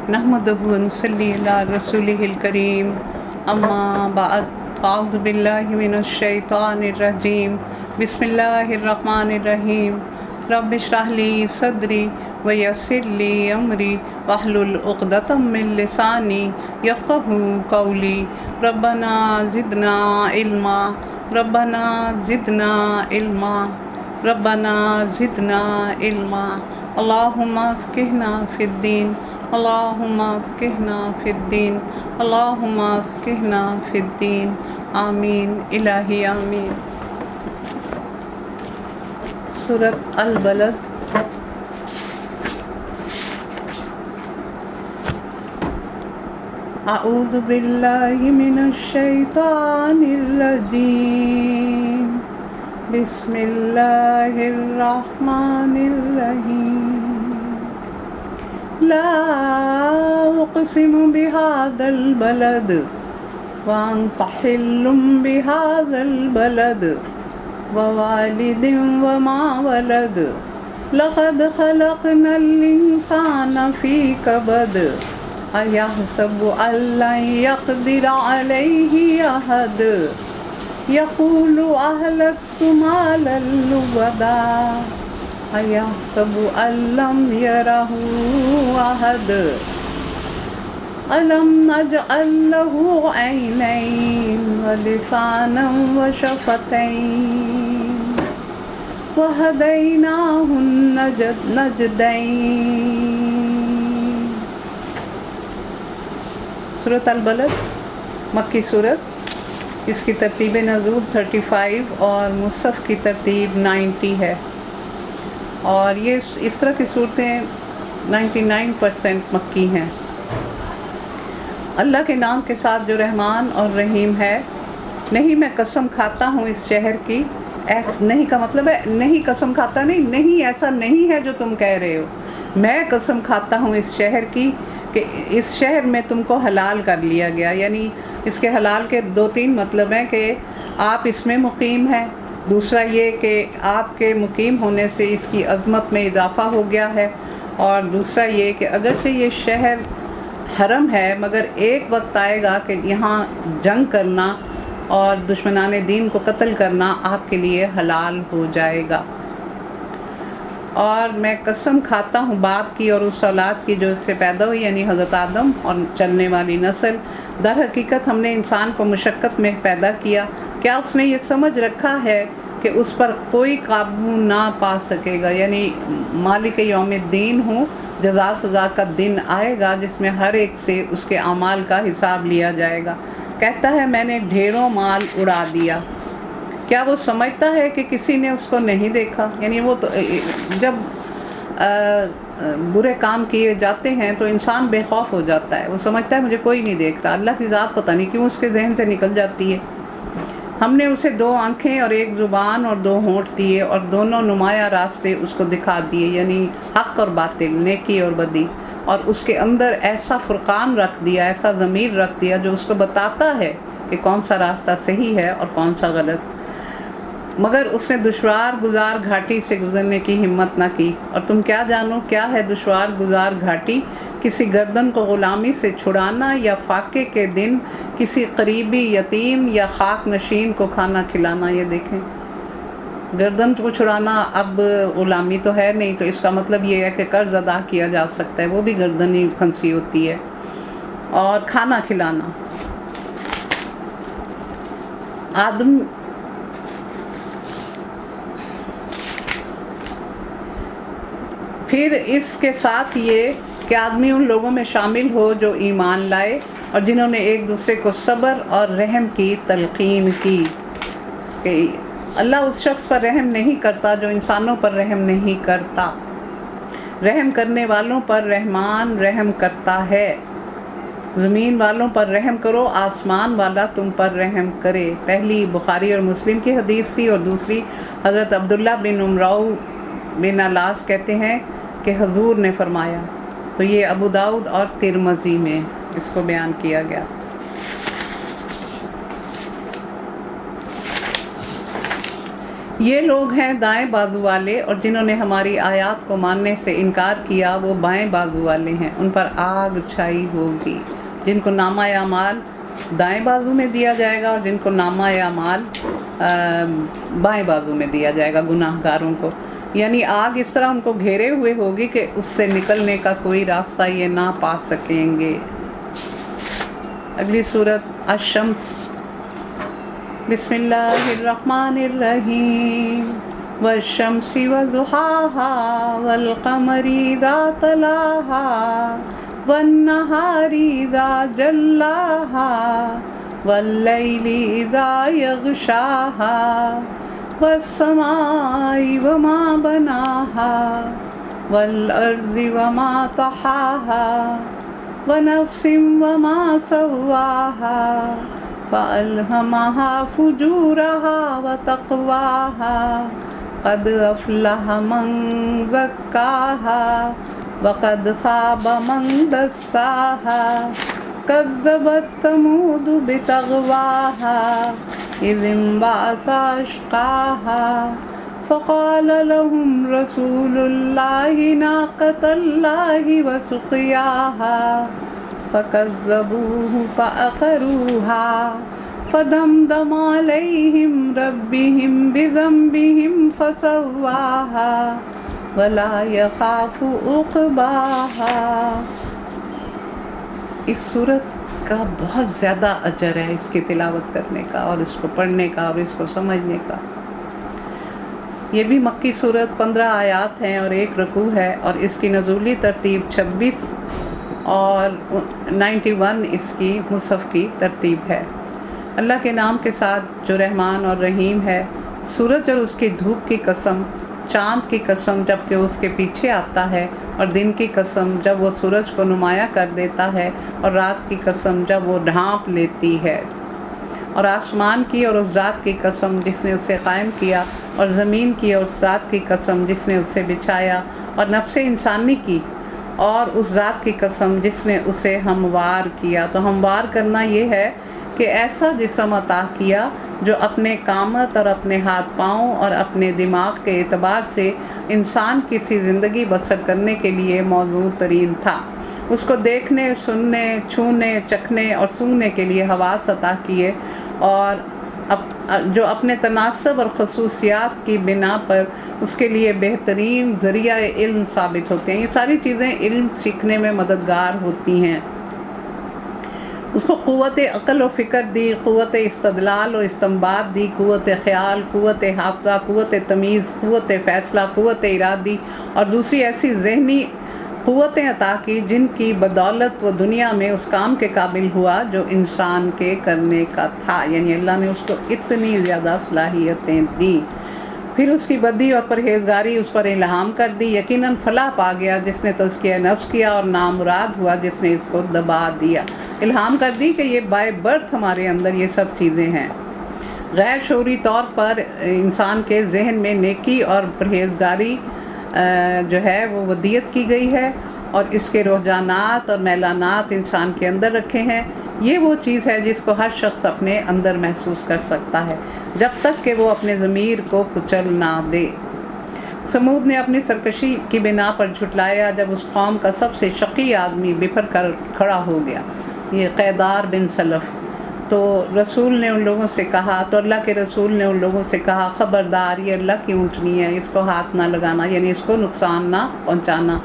نحمدہ و نصلی علی رسولہ الکریم اما بعد اعوذ باللہ من الشیطان الرجیم بسم اللہ الرحمن الرحیم رب اشرح لی صدری ویسر لی امری واحلل عقدۃ من لسانی یفقہوا قولی ربنا زدنا علما ربنا زدنا علما ربنا زدنا علما اللہم فقہنا فی الدین اللہم فقہنا فی الدین اللہم فقہنا فی الدین آمین الہی آمین۔ سورۃ البلد۔ اعوذ باللہ من الشیطان الرجیم بسم اللہ الرحمن الرحیم۔ لا اقسم بهذا البلد وانت حل بهذا البلد ووالد وما ولد لقد خلقنا الانسان في كبد أيحسب أن لن يقدر عليه أحد يقول أهلكت مالا لبدا أيحسب أن لم يره أحد ألم نجعل له عينين ولسانا وشفتين وهديناه النجدين۔ سورۃ البلد مکی سورت، اس کی ترتیب نزول 35 اور مصحف کی ترتیب 90 ہے، اور یہ اس طرح کی صورتیں 99% مکی ہیں۔ اللہ کے نام کے ساتھ جو رحمان اور رحیم ہے۔ نہیں میں قسم کھاتا ہوں اس شہر کی، نہیں کا مطلب ہے نہیں قسم کھاتا نہیں ایسا نہیں ہے جو تم کہہ رہے ہو۔ میں قسم کھاتا ہوں اس شہر کی کہ اس شہر میں تم کو حلال کر لیا گیا، یعنی اس کے حلال کے 2-3 مطلب ہیں کہ آپ اس میں مقیم ہیں، دوسرا یہ کہ آپ کے مقیم ہونے سے اس کی عظمت میں اضافہ ہو گیا ہے، اور دوسرا یہ کہ اگرچہ یہ شہر حرم ہے مگر ایک وقت آئے گا کہ یہاں جنگ کرنا اور دشمنان دین کو قتل کرنا آپ کے لیے حلال ہو جائے گا۔ اور میں قسم کھاتا ہوں باپ کی اور اس اولاد کی جو اس سے پیدا ہوئی، یعنی حضرت آدم اور چلنے والی نسل۔ در حقیقت ہم نے انسان کو مشقت میں پیدا کیا، کیا اس نے یہ سمجھ رکھا ہے کہ اس پر کوئی قابو نہ پا سکے گا، یعنی مالک یوم الدین ہوں، جزا سزا کا دن آئے گا جس میں ہر ایک سے اس کے اعمال کا حساب لیا جائے گا۔ کہتا ہے میں نے ڈھیروں مال اڑا دیا، کیا وہ سمجھتا ہے کہ کسی نے اس کو نہیں دیکھا؟ یعنی وہ تو جب برے کام کیے جاتے ہیں تو انسان بے خوف ہو جاتا ہے، وہ سمجھتا ہے مجھے کوئی نہیں دیکھتا۔ اللہ کی ذات پتہ نہیں کیوں اس کے ذہن سے نکل جاتی ہے۔ ہم نے اسے 2 آنکھیں اور 1 زبان اور 2 ہونٹ دیے، اور دونوں نمایاں راستے اس کو دکھا دیے، یعنی حق اور باطل، نیکی اور بدی، اور اس کے اندر ایسا فرقان رکھ دیا، ایسا ضمیر رکھ دیا جو اس کو بتاتا ہے کہ کون سا راستہ صحیح ہے اور کون سا غلط۔ مگر اس نے دشوار گزار گھاٹی سے گزرنے کی ہمت نہ کی، اور تم کیا جانو کیا ہے دشوار گزار گھاٹی؟ کسی گردن کو غلامی سے چھڑانا، یا فاقے کے دن کسی قریبی یتیم یا خاک نشین کو کھانا کھلانا۔ یہ دیکھیں، گردن کو چھڑانا اب غلامی تو ہے نہیں، تو اس کا مطلب یہ ہے کہ قرض ادا کیا جا سکتا ہے، وہ بھی گردن ہی پھنسی ہوتی ہے، اور کھانا کھلانا۔ آدم پھر اس کے ساتھ یہ کہ آدمی ان لوگوں میں شامل ہو جو ایمان لائے اور جنہوں نے ایک دوسرے کو صبر اور رحم کی تلقین کی، کہ اللہ اس شخص پر رحم نہیں کرتا جو انسانوں پر رحم نہیں کرتا، رحم کرنے والوں پر رحمان رحم کرتا ہے۔ زمین والوں پر رحم کرو، آسمان والا تم پر رحم کرے۔ پہلی بخاری اور مسلم کی حدیث تھی، اور دوسری حضرت عبداللہ بن عمرو بن علاس کہتے ہیں کہ حضور نے فرمایا، تو یہ ابو داؤد اور ترمذی میں اس کو بیان کیا گیا۔ یہ لوگ ہیں دائیں بازو والے، اور جنہوں نے ہماری آیات کو ماننے سے انکار کیا وہ بائیں بازو والے ہیں، ان پر آگ چھائی ہوگی۔ جن کو نامہ اعمال دائیں بازو میں دیا جائے گا اور جن کو نامہ اعمال بائیں بازو میں دیا جائے گا، گناہ گاروں کو۔ یعنی آگ اس طرح ان کو گھیرے ہوئے ہوگی کہ اس سے نکلنے کا کوئی راستہ یہ نہ پا سکیں گے۔ اگلی سورت الشمس۔ بسم اللہ الرحمن الرحیم۔ والشمس وضحاها والقمر اذا تلاها والنہار اذا جلاها واللیل اذا یغشاها والسماء وما بناها والارض وما طحاها ونفس وما سواها فألهمها فجورها وتقواها قد أفلح من زكاها وقد خاب من دساها كذبت ثمود بطغواها إذ انبعث أشقاها فقال لهم رسول الله ناقة الله وسقياها فكذبوه فعقروها فدمدم عليهم ربهم بذنبهم فسواها ولا يخاف عقباها۔ اس سورت کا بہت زیادہ اجر ہے اس کی تلاوت کرنے کا اور اس کو پڑھنے کا اور اس کو سمجھنے کا۔ یہ بھی مکی سورت 15 آیات ہیں اور 1 رکوع ہے، اور اس کی نزولی ترتیب 26 اور 91 اس کی مصحف کی ترتیب ہے۔ اللہ کے نام کے ساتھ جو رحمان اور رحیم ہے۔ سورج اور اس کی دھوپ کی قسم، چاند کی قسم جب کہ اس کے پیچھے آتا ہے، اور دن کی قسم جب وہ سورج کو نمایاں کر دیتا ہے، اور رات کی قسم جب وہ ڈھانپ لیتی ہے، اور آسمان کی اور اس ذات کی قسم جس نے اسے قائم کیا، اور زمین کی اور اس ذات کی قسم جس نے اسے بچھایا، اور نفس انسانی کی اور اس ذات کی قسم جس نے اسے ہموار کیا۔ تو ہموار کرنا یہ ہے کہ ایسا جسم عطا کیا جو اپنے قامت اور اپنے ہاتھ پاؤں اور اپنے دماغ کے اعتبار سے انسان کسی زندگی بسر کرنے کے لیے موزوں ترین تھا۔ اس کو دیکھنے، سننے، چھونے، چکھنے اور سونگھنے کے لیے حواس عطا کیے، اور جو اپنے تناسب اور خصوصیات کی بنا پر اس کے لیے بہترین ذریعہ علم ثابت ہوتے ہیں۔ یہ ساری چیزیں علم سیکھنے میں مددگار ہوتی ہیں۔ اس کو قوت عقل و فکر دی، قوت استدلال و استنباط دی، قوت خیال، قوت حافظہ، قوت تمیز، قوت فیصلہ، قوت ارادی اور دوسری ایسی ذہنی قوتیں عطا کی جن کی بدولت وہ دنیا میں اس کام کے قابل ہوا جو انسان کے کرنے کا تھا۔ یعنی اللہ نے اس کو اتنی زیادہ صلاحیتیں دیں۔ پھر اس کی بدی اور پرہیزگاری اس پر الہام کر دی۔ یقیناً فلاح پا گیا جس نے تزکیہ نفس کیا، اور نامراد ہوا جس نے اس کو دبا دیا۔ الہام کر دی کہ یہ بائی برتھ ہمارے اندر یہ سب چیزیں ہیں۔ غیر شعوری طور پر انسان کے ذہن میں نیکی اور پرہیزگاری جو ہے وہ ودیت کی گئی ہے، اور اس کے رجحانات اور میلانات انسان کے اندر رکھے ہیں۔ یہ وہ چیز ہے جس کو ہر شخص اپنے اندر محسوس کر سکتا ہے جب تک کہ وہ اپنے ضمیر کو کچل نہ دے۔ سمود نے اپنی سرکشی کی بنا پر جھٹلایا جب اس قوم کا سب سے شقی آدمی بفر کر کھڑا ہو گیا، یہ قیدار بن سلف۔ تو رسول نے ان لوگوں سے کہا، تو اللہ کے رسول نے ان لوگوں سے کہا، خبردار یہ اللہ کی اونٹنی ہے، اس کو ہاتھ نہ لگانا، یعنی اس کو نقصان نہ پہنچانا،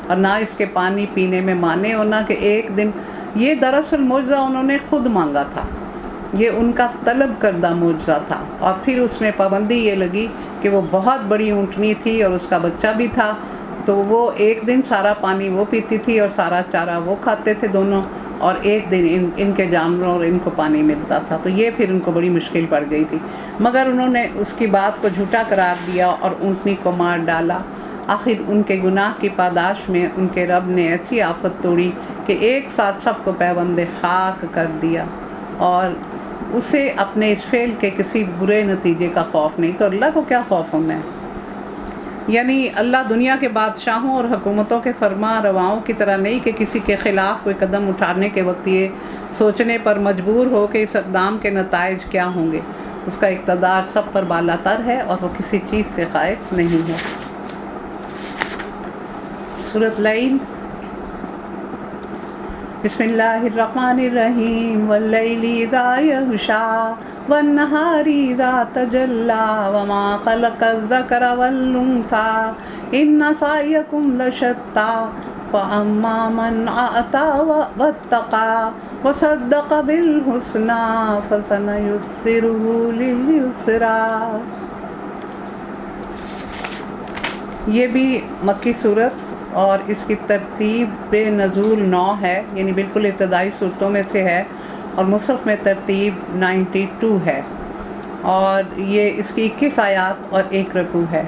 اور نہ اس کے پانی پینے میں مانے، اور نہ کہ ایک دن۔ یہ دراصل معجزہ انہوں نے خود مانگا تھا، یہ ان کا طلب کردہ معجزہ تھا، اور پھر اس میں پابندی یہ لگی کہ وہ بہت بڑی اونٹنی تھی اور اس کا بچہ بھی تھا، تو وہ ایک دن سارا پانی وہ پیتی تھی اور سارا چارہ وہ کھاتے تھے دونوں، اور ایک دن ان کے جانوروں اور ان کو پانی ملتا تھا۔ تو یہ پھر ان کو بڑی مشکل پڑ گئی تھی، مگر انہوں نے اس کی بات کو جھوٹا قرار دیا اور اونٹنی کو مار ڈالا۔ آخر ان کے گناہ کی پاداش میں ان کے رب نے ایسی آفت توڑی کہ ایک ساتھ سب کو پیوند خاک کر دیا، اور اسے اپنے اس فعل کے کسی برے نتیجے کا خوف نہیں۔ تو اللہ کو کیا خوف ہونا ہے؟ یعنی اللہ دنیا کے بادشاہوں اور حکومتوں کے فرما رواؤں کی طرح نہیں کہ کسی کے خلاف کوئی قدم اٹھانے کے وقت یہ سوچنے پر مجبور ہو کہ اس اقدام کے نتائج کیا ہوں گے۔ اس کا اقتدار سب پر بالاتر ہے اور وہ کسی چیز سے خائف نہیں ہے۔ سورۃ لیل۔ بسم اللہ الرحمن الرحیم، واللیل اذا یغشا والنہار اذا تجلی وما خلق الذکر والانثی ان سعیکم لشتی فاما من اعطی واتقی وصدق بالحسنی فسنیسرہ للعسری۔ یہ بھی مکی صورت اور اس کی ترتیب نزول 9 ہے، یعنی بالکل ابتدائی صورتوں میں سے ہے، اور مصحف میں ترتیب 92 ہے، اور یہ اس کی 21 آیات اور 1 رکوع ہے۔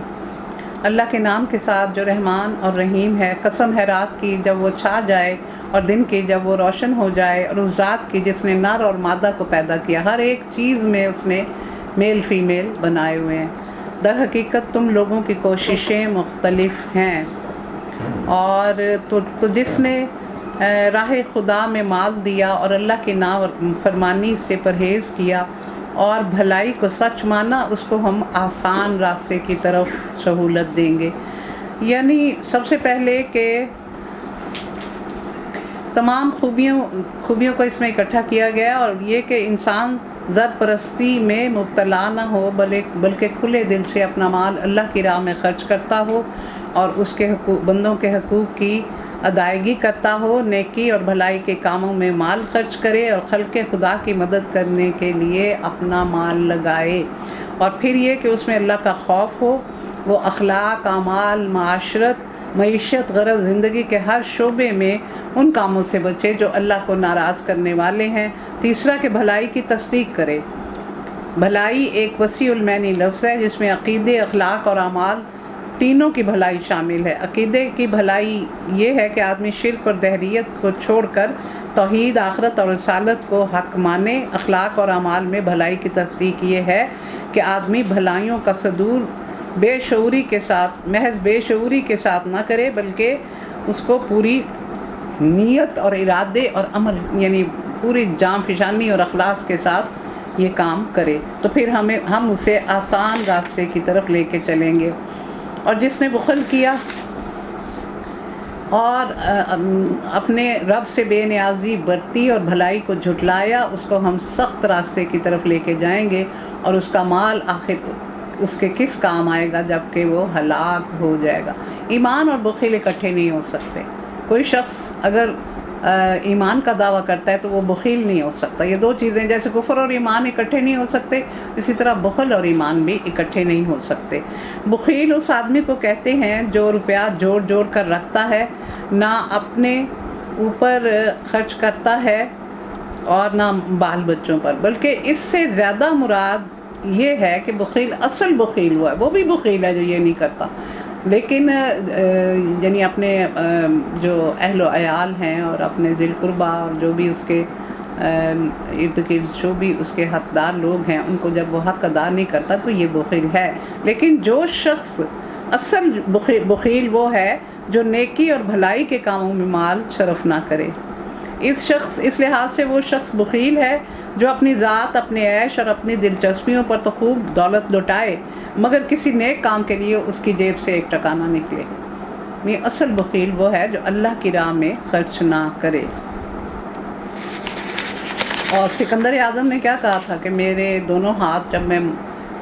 اللہ کے نام کے ساتھ جو رحمان اور رحیم ہے، قسم ہے رات کی جب وہ چھا جائے اور دن کی جب وہ روشن ہو جائے، اور اس ذات کی جس نے نر اور مادہ کو پیدا کیا، ہر ایک چیز میں اس نے میل فیمیل بنائے ہوئے ہیں۔ در حقیقت تم لوگوں کی کوششیں مختلف ہیں، اور تو جس نے راہ خدا میں مال دیا اور اللہ کی نافرمانی سے پرہیز کیا اور بھلائی کو سچ مانا، اس کو ہم آسان راستے کی طرف سہولت دیں گے۔ یعنی سب سے پہلے کہ تمام خوبیوں کو اس میں اکٹھا کیا گیا، اور یہ کہ انسان زر پرستی میں مبتلا نہ ہو، بلکہ کھلے دل سے اپنا مال اللہ کی راہ میں خرچ کرتا ہو اور اس کے بندوں کے حقوق کی ادائیگی کرتا ہو، نیکی اور بھلائی کے کاموں میں مال خرچ کرے اور خلق خدا کی مدد کرنے کے لیے اپنا مال لگائے، اور پھر یہ کہ اس میں اللہ کا خوف ہو، وہ اخلاق، اعمال، معاشرت، معیشت، غرض زندگی کے ہر شعبے میں ان کاموں سے بچے جو اللہ کو ناراض کرنے والے ہیں۔ تیسرا کہ بھلائی کی تصدیق کرے۔ بھلائی ایک وسیع المعنی لفظ ہے جس میں عقیدے، اخلاق اور اعمال تینوں کی بھلائی شامل ہے۔ عقیدے کی بھلائی یہ ہے کہ آدمی شرک اور دہریت کو چھوڑ کر توحید، آخرت اور رسالت کو حق مانے۔ اخلاق اور اعمال میں بھلائی کی تصدیق یہ ہے کہ آدمی بھلائیوں کا صدور محض بے شعوری کے ساتھ نہ کرے، بلکہ اس کو پوری نیت اور ارادے اور عمل، یعنی پوری جان فشانی اور اخلاص کے ساتھ یہ کام کرے، تو پھر ہم اسے آسان راستے کی طرف لے کے چلیں گے۔ اور جس نے بخل کیا اور اپنے رب سے بے نیازی برتی اور بھلائی کو جھٹلایا، اس کو ہم سخت راستے کی طرف لے کے جائیں گے، اور اس کا مال آخر اس کے کس کام آئے گا جب کہ وہ ہلاک ہو جائے گا۔ ایمان اور بخل اکٹھے نہیں ہو سکتے۔ کوئی شخص اگر ایمان کا دعویٰ کرتا ہے تو وہ بخیل نہیں ہو سکتا۔ یہ دو چیزیں، جیسے کفر اور ایمان اکٹھے نہیں ہو سکتے، اسی طرح بخل اور ایمان بھی اکٹھے نہیں ہو سکتے۔ بخیل اس آدمی کو کہتے ہیں جو روپیہ جوڑ جوڑ کر رکھتا ہے، نہ اپنے اوپر خرچ کرتا ہے اور نہ بال بچوں پر، بلکہ اس سے زیادہ مراد یہ ہے کہ بخیل، اصل بخیل ہوا ہے، وہ بھی بخیل ہے جو یہ نہیں کرتا، لیکن یعنی اپنے جو اہل و عیال ہیں اور اپنے ذی القربہ اور جو بھی اس کے ارد گرد جو بھی اس کے حقدار لوگ ہیں، ان کو جب وہ حق ادا نہیں کرتا تو یہ بخیل ہے۔ لیکن جو شخص اصل بخیل وہ ہے جو نیکی اور بھلائی کے کاموں میں مال صرف نہ کرے۔ اس لحاظ سے وہ شخص بخیل ہے جو اپنی ذات، اپنے عیش اور اپنی دلچسپیوں پر تو خوب دولت لٹائے، مگر کسی نیک کام کے لیے اس کی جیب سے 1 ٹکا نہ نکلے۔ یہ اصل بخیل وہ ہے جو اللہ کی راہ میں خرچ نہ کرے۔ اور سکندر اعظم نے کیا کہا تھا کہ میرے دونوں ہاتھ، جب میں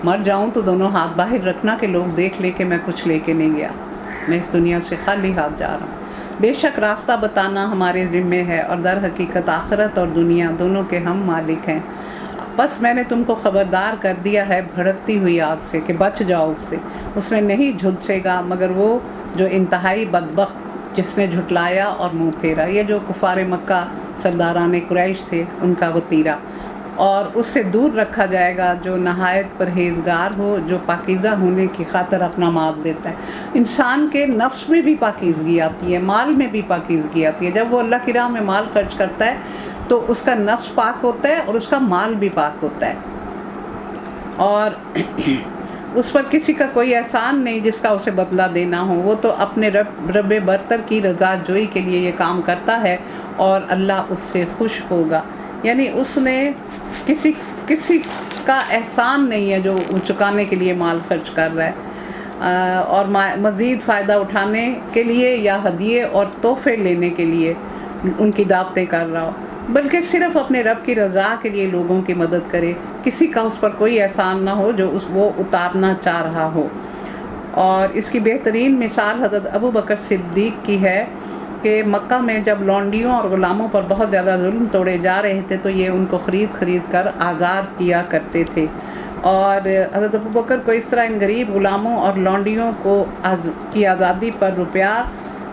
مر جاؤں تو دونوں ہاتھ باہر رکھنا کہ لوگ دیکھ لے کہ میں کچھ لے کے نہیں گیا، میں اس دنیا سے خالی ہاتھ جا رہا ہوں۔ بے شک راستہ بتانا ہمارے ذمے ہے، اور در حقیقت آخرت اور دنیا دونوں کے ہم مالک ہیں۔ بس میں نے تم کو خبردار کر دیا ہے بھڑکتی ہوئی آگ سے کہ بچ جاؤ اس سے، اس میں نہیں جھلسے گا مگر وہ جو انتہائی بدبخت، جس نے جھٹلایا اور منہ پھیرا۔ یہ جو کفار مکہ سرداران قریش تھے، ان کا وتیرہ، اور اس سے دور رکھا جائے گا جو نہایت پرہیزگار ہو، جو پاکیزہ ہونے کی خاطر اپنا مال دیتا ہے۔ انسان کے نفس میں بھی پاکیزگی آتی ہے، مال میں بھی پاکیزگی آتی ہے۔ جب وہ اللہ کی راہ میں مال خرچ کرتا ہے تو اس کا نفس پاک ہوتا ہے اور اس کا مال بھی پاک ہوتا ہے، اور اس پر کسی کا کوئی احسان نہیں جس کا اسے بدلہ دینا ہو۔ وہ تو اپنے رب برتر کی رضا جوئی کے لیے یہ کام کرتا ہے اور اللہ اس سے خوش ہوگا۔ یعنی اس نے کسی کا احسان نہیں ہے جو چکانے کے لیے مال خرچ کر رہا ہے اور مزید فائدہ اٹھانے کے لیے یا ہدیے اور تحفے لینے کے لیے ان کی دعوتیں کر رہا ہو، بلکہ صرف اپنے رب کی رضا کے لیے لوگوں کی مدد کرے، کسی کا اس پر کوئی احسان نہ ہو جو وہ اتارنا چاہ رہا ہو۔ اور اس کی بہترین مثال حضرت ابو بکر صدیق کی ہے کہ مکہ میں جب لونڈیوں اور غلاموں پر بہت زیادہ ظلم توڑے جا رہے تھے تو یہ ان کو خرید کر آزاد کیا کرتے تھے، اور حضرت ابو بکر کو اس طرح ان غریب غلاموں اور لونڈیوں کی آزادی پر روپیہ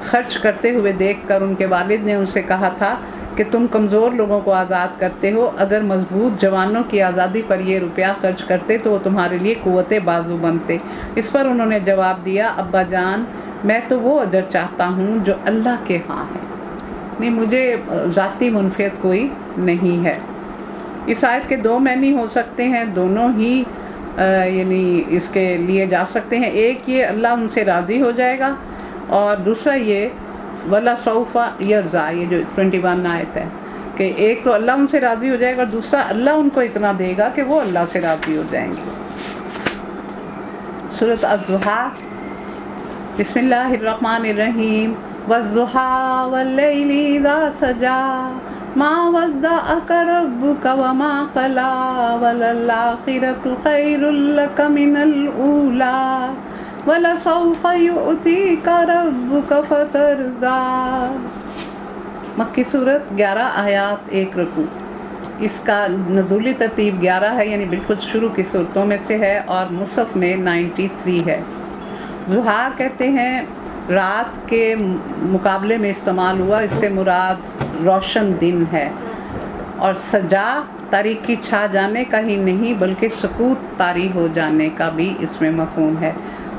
خرچ کرتے ہوئے دیکھ کر ان کے والد نے ان سے کہا تھا کہ تم کمزور لوگوں کو آزاد کرتے ہو، اگر مضبوط جوانوں کی آزادی پر یہ روپیہ خرچ کرتے تو وہ تمہارے لیے قوت بازو بنتے۔ اس پر انہوں نے جواب دیا، ابا جان میں تو وہ اجر چاہتا ہوں جو اللہ کے ہاں ہے، نہیں مجھے ذاتی منفعت کوئی نہیں ہے۔ اس آیت کے دو معنی ہو سکتے ہیں، دونوں ہی یعنی اس کے لیے جا سکتے ہیں۔ ایک یہ اللہ ان سے راضی ہو جائے گا، اور دوسرا یہ وَلَسَوْفَ يَرْضَىٰ، یہ جو 21 آیت ہے کہ ایک تو اللہ ان سے راضی ہو جائے گا اور دوسرا اللہ ان کو اتنا دے گا کہ وہ اللہ سے راضی ہو جائیں گے۔ سورۃ الضحیٰ، بسم اللہ الرحمن الرحیم، وَالضُّحَىٰ وَاللَّيْلِ إِذَا سَجَىٰ مَا وَدَّعَكَ رَبُّكَ وَمَا قَلَىٰ وَلَلْآخِرَةُ خَيْرٌ لَّكَ مِنَ الْأُولَىٰ وَلَسَوْفَ يُؤْتِيكَ رَبُّكَ فَتَرْضَىٰ۔ مکی صورت، 11 آیات، 1 رکوع۔ اس کا نزولی ترتیب 11 ہے، یعنی بالکل شروع کی صورتوں میں سے ہے، اور مصحف میں 93 ہے۔ ضحیٰ کہتے ہیں رات کے مقابلے میں استعمال ہوا، اس سے مراد روشن دن ہے، اور سجا تاریکی چھا جانے کا ہی نہیں بلکہ سکوت طاری ہو جانے کا بھی اس میں مفہوم ہے۔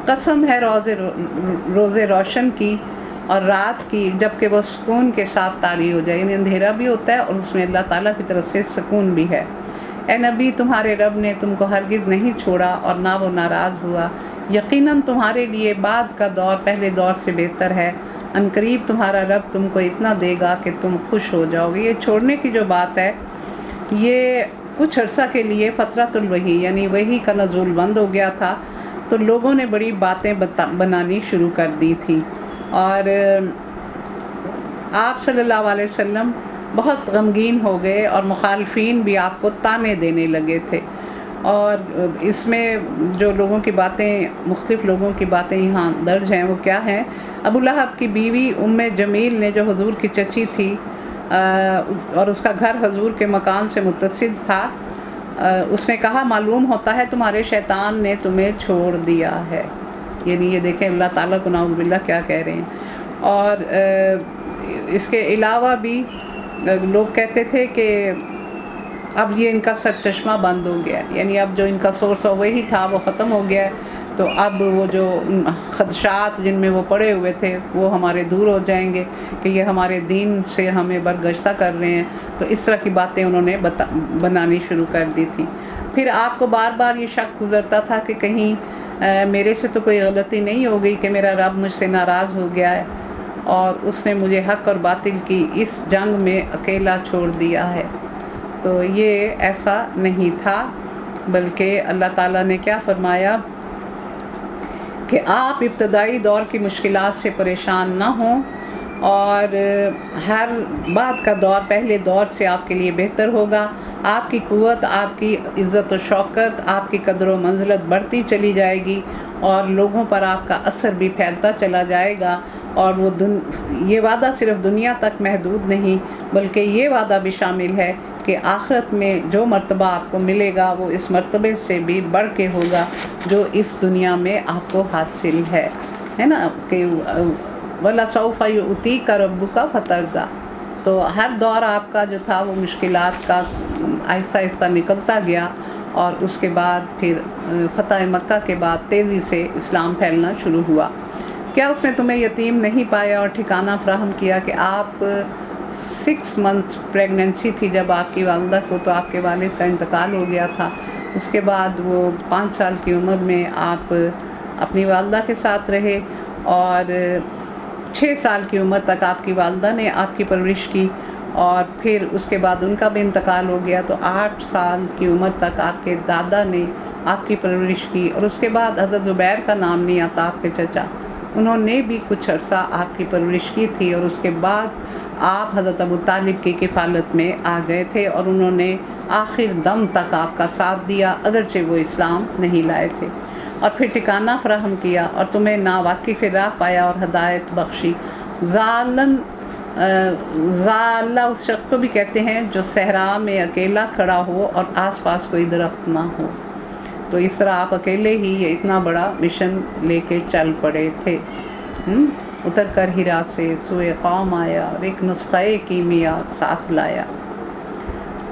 قسم ہے روز روشن کی اور رات کی جبکہ وہ سکون کے ساتھ طاری ہو جائے، یعنی اندھیرا بھی ہوتا ہے اور اس میں اللہ تعالیٰ کی طرف سے سکون بھی ہے۔ اے نبی تمہارے رب نے تم کو ہرگز نہیں چھوڑا اور نہ وہ ناراض ہوا، یقیناً تمہارے لیے بعد کا دور پہلے دور سے بہتر ہے، عنقریب تمہارا رب تم کو اتنا دے گا کہ تم خوش ہو جاؤ گے۔ یہ چھوڑنے کی جو بات ہے یہ کچھ عرصہ کے لیے فترۃ الوحی یعنی وحی کا نزول بند ہو گیا تھا، تو لوگوں نے بڑی باتیں بنانی شروع کر دی تھی، اور آپ صلی اللہ علیہ وسلم بہت غمگین ہو گئے اور مخالفین بھی آپ کو طعنے دینے لگے تھے۔ اور اس میں جو لوگوں کی باتیں، مختلف لوگوں کی باتیں یہاں درج ہیں، وہ کیا ہیں؟ ابو لہب کی بیوی ام جمیل نے، جو حضور کی چچی تھی اور اس کا گھر حضور کے مکان سے متصل تھا، اس نے کہا معلوم ہوتا ہے تمہارے شیطان نے تمہیں چھوڑ دیا ہے، یعنی یہ دیکھیں اللہ تعالیٰ کو نعوذ باللہ کیا کہہ رہے ہیں۔ اور اس کے علاوہ بھی لوگ کہتے تھے کہ اب یہ ان کا سر چشمہ بند ہو گیا، یعنی اب جو ان کا سورس وہی تھا وہ ختم ہو گیا، تو اب وہ جو خدشات جن میں وہ پڑے ہوئے تھے وہ ہمارے دور ہو جائیں گے کہ یہ ہمارے دین سے ہمیں برگشتہ کر رہے ہیں، تو اس طرح کی باتیں انہوں نے بنانی شروع کر دی تھی۔ پھر آپ کو بار بار یہ شک گزرتا تھا کہ کہیں میرے سے تو کوئی غلطی نہیں ہو گئی کہ میرا رب مجھ سے ناراض ہو گیا ہے اور اس نے مجھے حق اور باطل کی اس جنگ میں اکیلا چھوڑ دیا ہے۔ تو یہ ایسا نہیں تھا، بلکہ اللہ تعالیٰ نے کیا فرمایا کہ آپ ابتدائی دور کی مشکلات سے پریشان نہ ہوں، اور ہر بعد کا دور پہلے دور سے آپ کے لیے بہتر ہوگا۔ آپ کی قوت، آپ کی عزت و شوکت، آپ کی قدر و منزلت بڑھتی چلی جائے گی، اور لوگوں پر آپ کا اثر بھی پھیلتا چلا جائے گا، اور وہ یہ وعدہ صرف دنیا تک محدود نہیں بلکہ یہ وعدہ بھی شامل ہے کہ آخرت میں جو مرتبہ آپ کو ملے گا وہ اس مرتبے سے بھی بڑھ کے ہوگا جو اس دنیا میں آپ کو حاصل ہے نا، کہ وَلَسَوْفَ يُؤْتِيكَ رَبُّكَ فَتَرْضَىٰ۔ تو ہر دور آپ کا جو تھا وہ مشکلات کا آہستہ آہستہ نکلتا گیا، اور اس کے بعد پھر فتح مکہ کے بعد تیزی سے اسلام پھیلنا شروع ہوا۔ کیا اس نے تمہیں یتیم نہیں پایا اور ٹھکانہ فراہم کیا کہ آپ 6 منتھ پریگننسی تھی جب آپ کی والدہ کو، تو آپ کے والد کا انتقال ہو گیا تھا۔ اس کے بعد وہ 5 سال کی عمر میں آپ اپنی والدہ کے ساتھ رہے، اور 6 سال کی عمر تک آپ کی والدہ نے آپ کی پرورش کی، اور پھر اس کے بعد ان کا بھی انتقال ہو گیا، تو 8 سال کی عمر تک آپ کے دادا نے آپ کی پرورش کی، اور اس کے بعد حضرت زبیر کا نام نہیں آتا، آپ کے چچا، انہوں نے بھی کچھ عرصہ آپ کی پرورش کی تھی، اور اس کے بعد آپ حضرت ابو طالب کی کفالت میں آ گئے تھے، اور انہوں نے آخر دم تک آپ کا ساتھ دیا، اگرچہ وہ اسلام نہیں لائے تھے، اور پھر ٹھکانہ فراہم کیا اور تمہیں ناواقف راہ پایا اور ہدایت بخشی۔ ضالہ اس شخص کو بھی کہتے ہیں جو صحرا میں اکیلا کھڑا ہو اور آس پاس کوئی درخت نہ ہو، تو اس طرح آپ اکیلے ہی یہ اتنا بڑا مشن لے کے چل پڑے تھے۔ اتر کر ہرا سے سوئے قوم آیا اور ایک نسخے کی میعاد ساتھ لایا،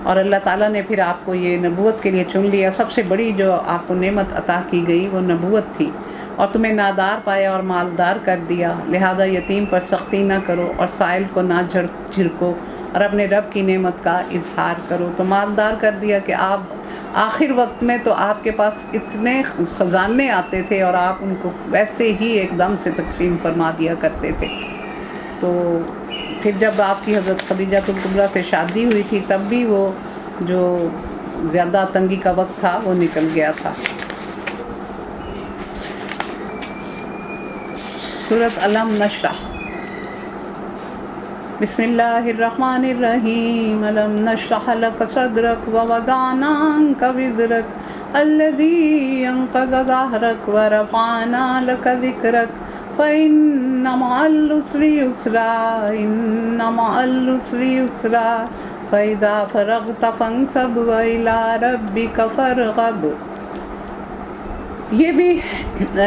اور اللہ تعالیٰ نے پھر آپ کو یہ نبوت کے لیے چن لیا۔ سب سے بڑی جو آپ کو نعمت عطا کی گئی وہ نبوت تھی، اور تمہیں نادار پایا اور مالدار کر دیا، لہذا یتیم پر سختی نہ کرو اور سائل کو نہ جھڑکو اور اپنے رب کی نعمت کا اظہار کرو۔ تو مالدار کر دیا کہ آپ آخر وقت میں تو آپ کے پاس اتنے خزانے آتے تھے اور آپ ان کو ویسے ہی ایک دم سے تقسیم فرما دیا کرتے تھے۔ تو پھر جب آپ کی حضرت خدیجہ الکبریٰ سے شادی ہوئی تھی تب بھی وہ جو زیادہ تنگی کا وقت تھا وہ نکل گیا تھا۔ سورۃ علم نشرح۔ بسم اللہ الرحمن الرحیم۔ علم نشرح لک صدرک ووضعنا عنک وزرک الذی انقض ظہرک ورفعنا لک ذکرک فإن مع العسر یسرا إن مع العسر یسرا فإذا فرغت فانصب وإلى ربک فارغب۔ یہ بھی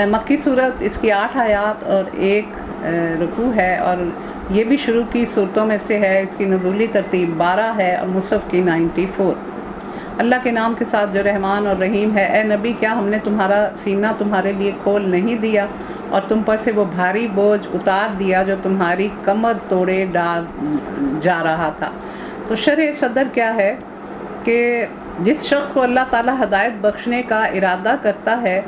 مکی صورت، اس کی 8 آیات اور 1 رکوع ہے، اور یہ بھی شروع کی صورتوں میں سے ہے۔ اس کی نزولی ترتیب 12 ہے اور مصحف کی 94۔ اللہ کے نام کے ساتھ جو رحمان اور رحیم ہے۔ اے نبی، کیا ہم نے تمہارا سینہ تمہارے لیے کھول نہیں دیا اور تم پر سے وہ بھاری بوجھ اتار دیا جو تمہاری کمر توڑے جا رہا تھا۔ تو شرح صدر کیا ہے کہ جس شخص کو اللہ تعالیٰ ہدایت بخشنے کا ارادہ کرتا ہے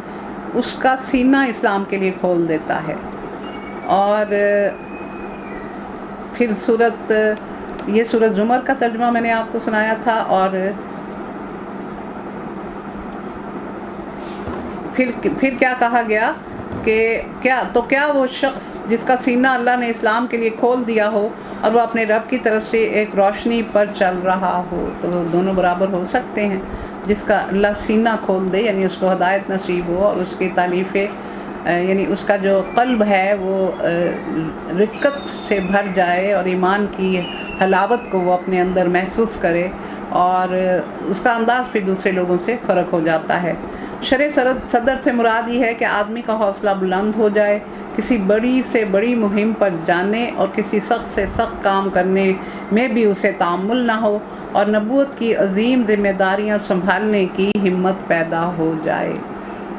اس کا سینہ اسلام کے لیے کھول دیتا ہے۔ اور پھر یہ سورۃ زمر کا ترجمہ میں نے آپ کو سنایا تھا، اور پھر کیا کہا گیا کہ کیا وہ شخص جس کا سینہ اللہ نے اسلام کے لیے کھول دیا ہو اور وہ اپنے رب کی طرف سے ایک روشنی پر چل رہا ہو، تو وہ دونوں برابر ہو سکتے ہیں۔ جس کا اللہ سینہ کھول دے، یعنی اس کو ہدایت نصیب ہو اور اس کی تعلیفیں، یعنی اس کا جو قلب ہے وہ رقت سے بھر جائے اور ایمان کی حلاوت کو وہ اپنے اندر محسوس کرے، اور اس کا انداز پھر دوسرے لوگوں سے فرق ہو جاتا ہے۔ شرح صدر سے مراد یہ ہے کہ آدمی کا حوصلہ بلند ہو جائے، کسی بڑی سے بڑی مہم پر جانے اور کسی سخت سے سخت کام کرنے میں بھی اسے تحمل نہ ہو، اور نبوت کی عظیم ذمہ داریاں سنبھالنے کی ہمت پیدا ہو جائے۔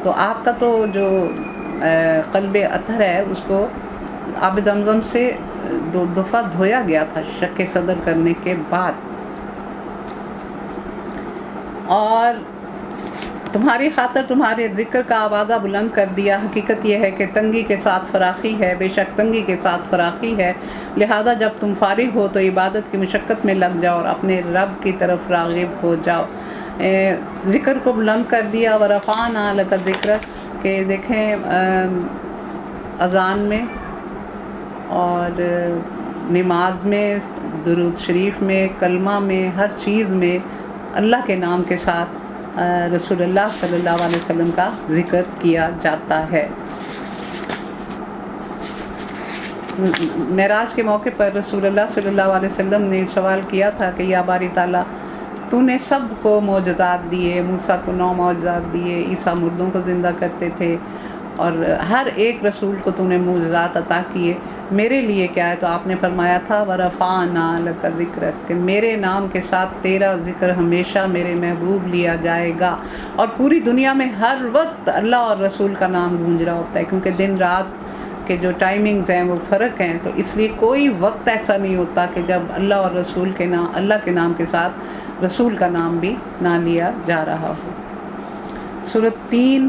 تو آپ کا تو جو قلب اطہر ہے اس کو آب زمزم سے 2 دفعہ دھویا گیا تھا شق صدر کرنے کے بعد، اور تمہاری خاطر تمہارے ذکر کا آوازہ بلند کر دیا۔ حقیقت یہ ہے کہ تنگی کے ساتھ فراخی ہے، بے شک تنگی کے ساتھ فراخی ہے، لہذا جب تم فارغ ہو تو عبادت کی مشقت میں لگ جاؤ اور اپنے رب کی طرف راغب ہو جاؤ۔ ذکر کو بلند کر دیا۔ ورفعنا لک ذکرک، کہ دیکھیں اذان میں اور نماز میں، درود شریف میں، کلمہ میں، ہر چیز میں اللہ کے نام کے ساتھ رسول اللہ صلی اللہ علیہ وسلم کا ذکر کیا جاتا ہے۔ معراج کے موقع پر رسول اللہ صلی اللہ علیہ وسلم نے سوال کیا تھا کہ یا باری تعالیٰ، تو نے سب کو معجزات دیے، موسیٰ کو 9 معجزات دیے، عیسیٰ مردوں کو زندہ کرتے تھے، اور ہر ایک رسول کو تو نے معجزات عطا کیے، میرے لیے کیا ہے؟ تو آپ نے فرمایا تھا وَرَفَعْنَا لَكَ ذِكْرَكَ، کہ میرے نام کے ساتھ تیرا ذکر ہمیشہ میرے محبوب لیا جائے گا، اور پوری دنیا میں ہر وقت اللہ اور رسول کا نام گونج رہا ہوتا ہے، کیونکہ دن رات کے جو ٹائمنگز ہیں وہ فرق ہیں، تو اس لیے کوئی وقت ایسا نہیں ہوتا کہ جب اللہ اور رسول کے نام، اللہ کے نام کے ساتھ رسول کا نام بھی نہ لیا جا رہا ہو۔ سورۃ 3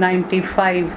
95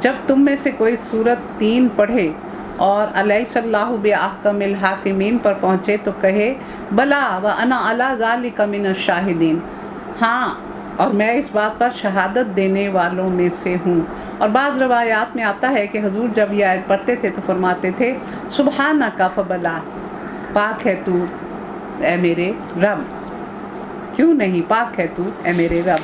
جب تم میں سے کوئی سورت 3 پڑھے اور الیسَاللہ بِأَحْکَمِ الحاکمین پر پہنچے تو کہے بلا وَأَنَا عَلَىٰ ذَلِکَ مِنَ الشَّاہدین، ہاں اور میں اس بات پر شہادت دینے والوں میں سے ہوں۔ اور بعض روایات میں آتا ہے کہ حضور جب یہ آیت پڑھتے تھے تو فرماتے تھے سبحانک فبلا، پاک ہے تو اے میرے رب، کیوں نہیں پاک ہے تو اے میرے رب۔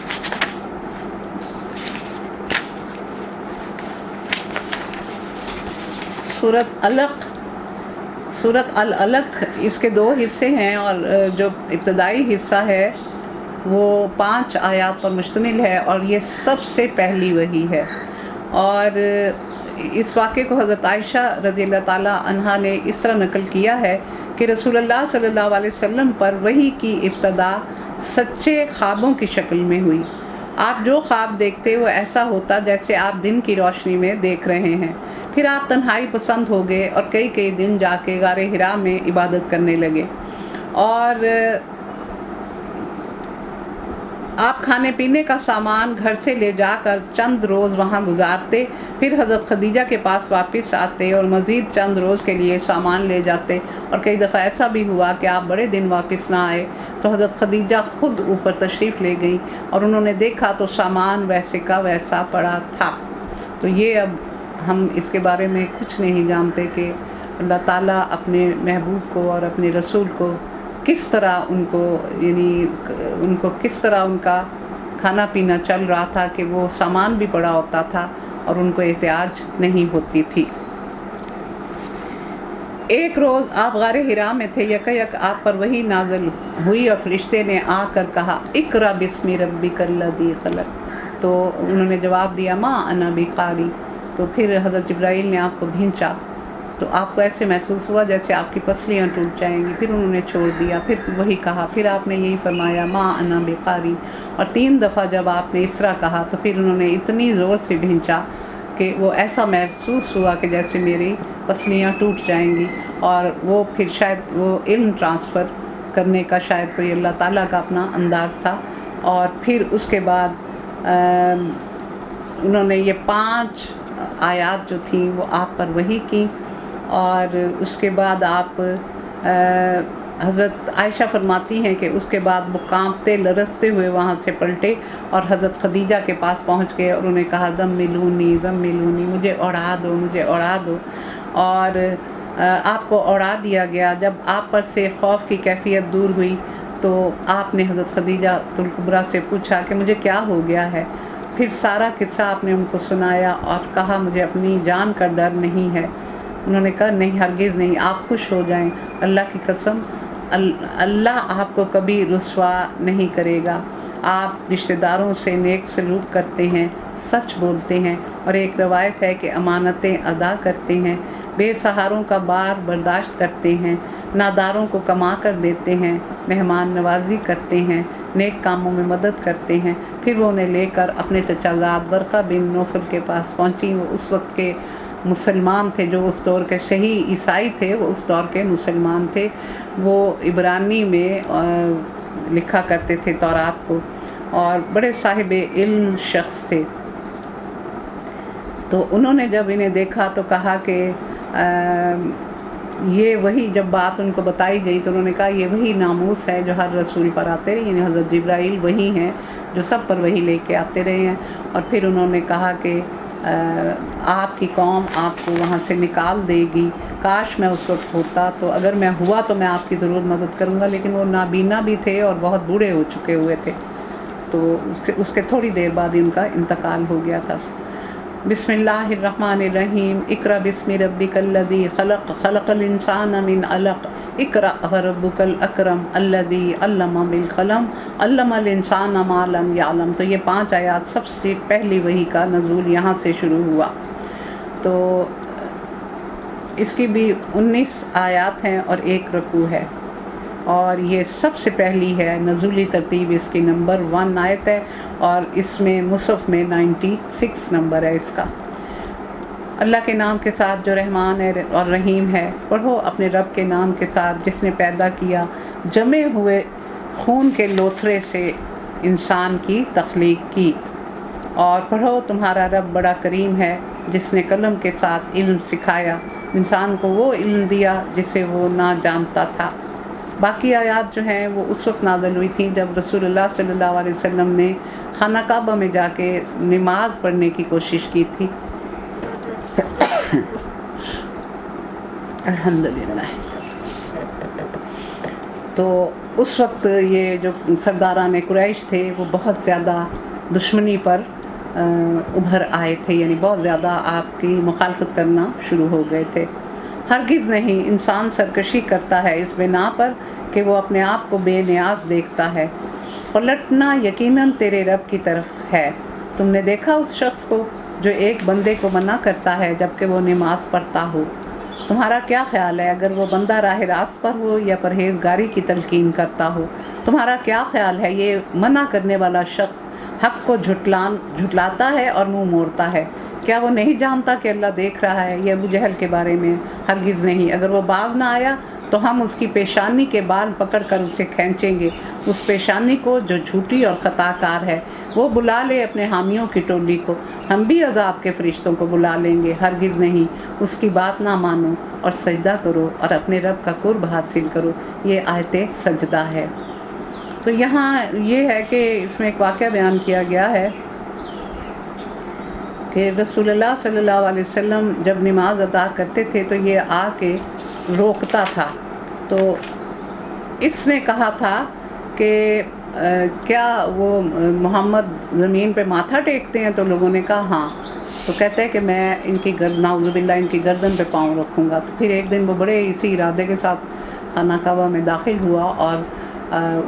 سورت العلق اس کے 2 حصے ہیں، اور جو ابتدائی حصہ ہے وہ 5 آیات پر مشتمل ہے، اور یہ سب سے پہلی وحی ہے۔ اور اس واقعے کو حضرت عائشہ رضی اللہ تعالی عنہا نے اس طرح نقل کیا ہے کہ رسول اللہ صلی اللہ علیہ وسلم پر وحی کی ابتدا سچے خوابوں کی شکل میں ہوئی۔ آپ جو خواب دیکھتے وہ ایسا ہوتا جیسے آپ دن کی روشنی میں دیکھ رہے ہیں۔ پھر آپ تنہائی پسند ہو گئے اور کئی دن جا کے غار حرا میں عبادت کرنے لگے، اور آپ کھانے پینے کا سامان گھر سے لے جا کر چند روز وہاں گزارتے، پھر حضرت خدیجہ کے پاس واپس آتے اور مزید چند روز کے لیے سامان لے جاتے۔ اور کئی دفعہ ایسا بھی ہوا کہ آپ بڑے دن واپس نہ آئے تو حضرت خدیجہ خود اوپر تشریف لے گئیں، اور انہوں نے دیکھا تو سامان ویسے کا ویسا پڑا تھا۔ تو یہ اب ہم اس کے بارے میں کچھ نہیں جانتے کہ اللہ تعالیٰ اپنے محبوب کو اور اپنے رسول کو کس طرح ان کو کس طرح ان کا کھانا پینا چل رہا تھا کہ وہ سامان بھی پڑا ہوتا تھا اور ان کو احتیاج نہیں ہوتی تھی۔ ایک روز آپ غار حرا میں تھے، یک آپ پر وحی نازل ہوئی اور فرشتے نے آ کر کہا اقرأ بسم ربک الذی خلق، تو انہوں نے جواب دیا ما انا بقاری۔ تو پھر حضرت جبرائیل نے آپ کو بھینچا تو آپ کو ایسے محسوس ہوا جیسے آپ کی پسلیاں ٹوٹ جائیں گی، پھر انہوں نے چھوڑ دیا، پھر وہی کہا، پھر آپ نے یہی فرمایا ما انا بقاری، اور 3 دفعہ جب آپ نے اس طرح کہا تو پھر انہوں نے اتنی زور سے بھینچا کہ وہ ایسا محسوس ہوا کہ جیسے میری پسلیاں ٹوٹ جائیں گی، اور وہ پھر شاید وہ علم ٹرانسفر کرنے کا شاید کوئی اللہ تعالیٰ کا اپنا انداز تھا۔ اور پھر اس کے بعد انہوں نے یہ 5 آیات جو تھیں وہ آپ پر وحی کی، اور اس کے بعد آپ حضرت عائشہ فرماتی ہیں کہ اس کے بعد وہ کانپتے لرزتے ہوئے وہاں سے پلٹے اور حضرت خدیجہ کے پاس پہنچ گئے، اور انہوں نے کہا زملونی زملونی، مجھے اڑا دو مجھے اڑا دو، اور آپ کو اڑا دیا گیا۔ جب آپ پر سے خوف کی کیفیت دور ہوئی تو آپ نے حضرت خدیجہ الکبریٰ سے پوچھا کہ مجھے کیا ہو گیا ہے۔ پھر سارا قصہ آپ نے ان کو سنایا اور کہا مجھے اپنی جان کا ڈر نہیں ہے۔ انہوں نے کہا نہیں، ہرگز نہیں، آپ خوش ہو جائیں، اللہ کی قسم اللہ آپ کو کبھی رسوا نہیں کرے گا۔ آپ رشتہ داروں سے نیک سلوک کرتے ہیں، سچ بولتے ہیں، اور ایک روایت ہے کہ امانتیں ادا کرتے ہیں، بے سہاروں کا بار برداشت کرتے ہیں، ناداروں کو کما کر دیتے ہیں، مہمان نوازی کرتے ہیں، نیک کاموں میں مدد کرتے ہیں۔ پھر وہ انہیں لے کر اپنے چچا زاد ورقہ بن نوفل کے پاس پہنچی۔ وہ اس وقت کے مسلمان تھے، جو اس دور کے صحیح عیسائی تھے، وہ اس دور کے مسلمان تھے، وہ عبرانی میں لکھا کرتے تھے تورات کو، اور بڑے صاحب علم شخص تھے۔ تو انہوں نے جب انہیں دیکھا تو کہا کہ یہ وہی، جب بات ان کو بتائی گئی تو انہوں نے کہا یہ وہی ناموس ہے جو ہر رسول پر آتے رہے، یعنی حضرت جبرائیل وہی ہیں جو سب پر وہی لے کے آتے رہے ہیں۔ اور پھر انہوں نے کہا کہ آپ کی قوم آپ کو وہاں سے نکال دے گی، کاش میں اس وقت ہوتا، تو اگر میں ہوا تو میں آپ کی ضرور مدد کروں گا، لیکن وہ نابینا بھی تھے اور بہت بوڑھے ہو چکے ہوئے تھے، تو اس کے تھوڑی دیر بعد ان کا انتقال ہو گیا تھا۔ بسم اللہ الرحمن الرحیم، اقرأ بسم ربک الذی خلق، خلق الانسان من علق، اقرأ وربک الاکرم الذی علم بالقلم، علم الانسان ما لم یعلم۔ تو یہ 5 آیات سب سے پہلی وحی کا نزول یہاں سے شروع ہوا۔ تو اس کی بھی 19 آیات ہیں اور 1 رکوع ہے، اور یہ سب سے پہلی ہے، نزولی ترتیب اس کی نمبر 1 آیت ہے، اور اس میں مصحف میں 96 نمبر ہے اس کا۔ اللہ کے نام کے ساتھ جو رحمان ہے اور رحیم ہے، پڑھو اپنے رب کے نام کے ساتھ جس نے پیدا کیا جمے ہوئے خون کے لوتھڑے سے انسان کی تخلیق کی، اور پڑھو تمہارا رب بڑا کریم ہے، جس نے قلم کے ساتھ علم سکھایا، انسان کو وہ علم دیا جسے وہ نہ جانتا تھا۔ باقی آیات جو ہیں وہ اس وقت نازل ہوئی تھیں جب رسول اللہ صلی اللہ علیہ وسلم نے خانہ کعبہ میں جا کے نماز پڑھنے کی کوشش کی تھی۔ الحمدللہ۔ تو اس وقت یہ جو سرداران قریش تھے وہ بہت زیادہ دشمنی پر ابھر آئے تھے، یعنی بہت زیادہ آپ کی مخالفت کرنا شروع ہو گئے تھے۔ ہرگز نہیں، انسان سرکشی کرتا ہے اس بنا پر کہ وہ اپنے آپ کو بے نیاز دیکھتا ہے۔ پلٹنا یقیناً تیرے رب کی طرف ہے۔ تم نے دیکھا اس شخص کو جو ایک بندے کو منع کرتا ہے جبکہ وہ نماز پڑھتا ہو؟ تمہارا کیا خیال ہے اگر وہ بندہ راہ راست پر ہو یا پرہیزگاری کی تلقین کرتا ہو؟ تمہارا کیا خیال ہے یہ منع کرنے والا شخص حق کو جھٹلاتا ہے اور منہ موڑتا ہے؟ کیا وہ نہیں جانتا کہ اللہ دیکھ رہا ہے؟ یہ ابو جہل کے بارے میں۔ ہرگز نہیں، اگر وہ باز نہ آیا تو ہم اس کی پیشانی کے بال پکڑ کر اسے کھینچیں گے، اس پیشانی کو جو جھوٹی اور خطا کار ہے۔ وہ بلا لے اپنے حامیوں کی ٹولی کو، ہم بھی عذاب کے فرشتوں کو بلا لیں گے۔ ہرگز نہیں، اس کی بات نہ مانو اور سجدہ کرو اور اپنے رب کا قرب حاصل کرو۔ یہ آیت سجدہ ہے۔ تو یہاں یہ ہے کہ اس میں ایک واقعہ بیان کیا گیا ہے کہ رسول اللہ صلی اللہ علیہ وسلم جب نماز ادا کرتے تھے تو یہ آ کے روکتا تھا۔ تو اس نے کہا تھا کہ کیا وہ محمد زمین پہ ماتھا ٹیکتے ہیں؟ تو لوگوں نے کہا ہاں۔ تو کہتے ہیں کہ میں ان کی نعوذ باللہ ان کی گردن پہ پاؤں رکھوں گا۔ تو پھر ایک دن وہ بڑے اسی ارادے کے ساتھ خانہ کعبہ میں داخل ہوا اور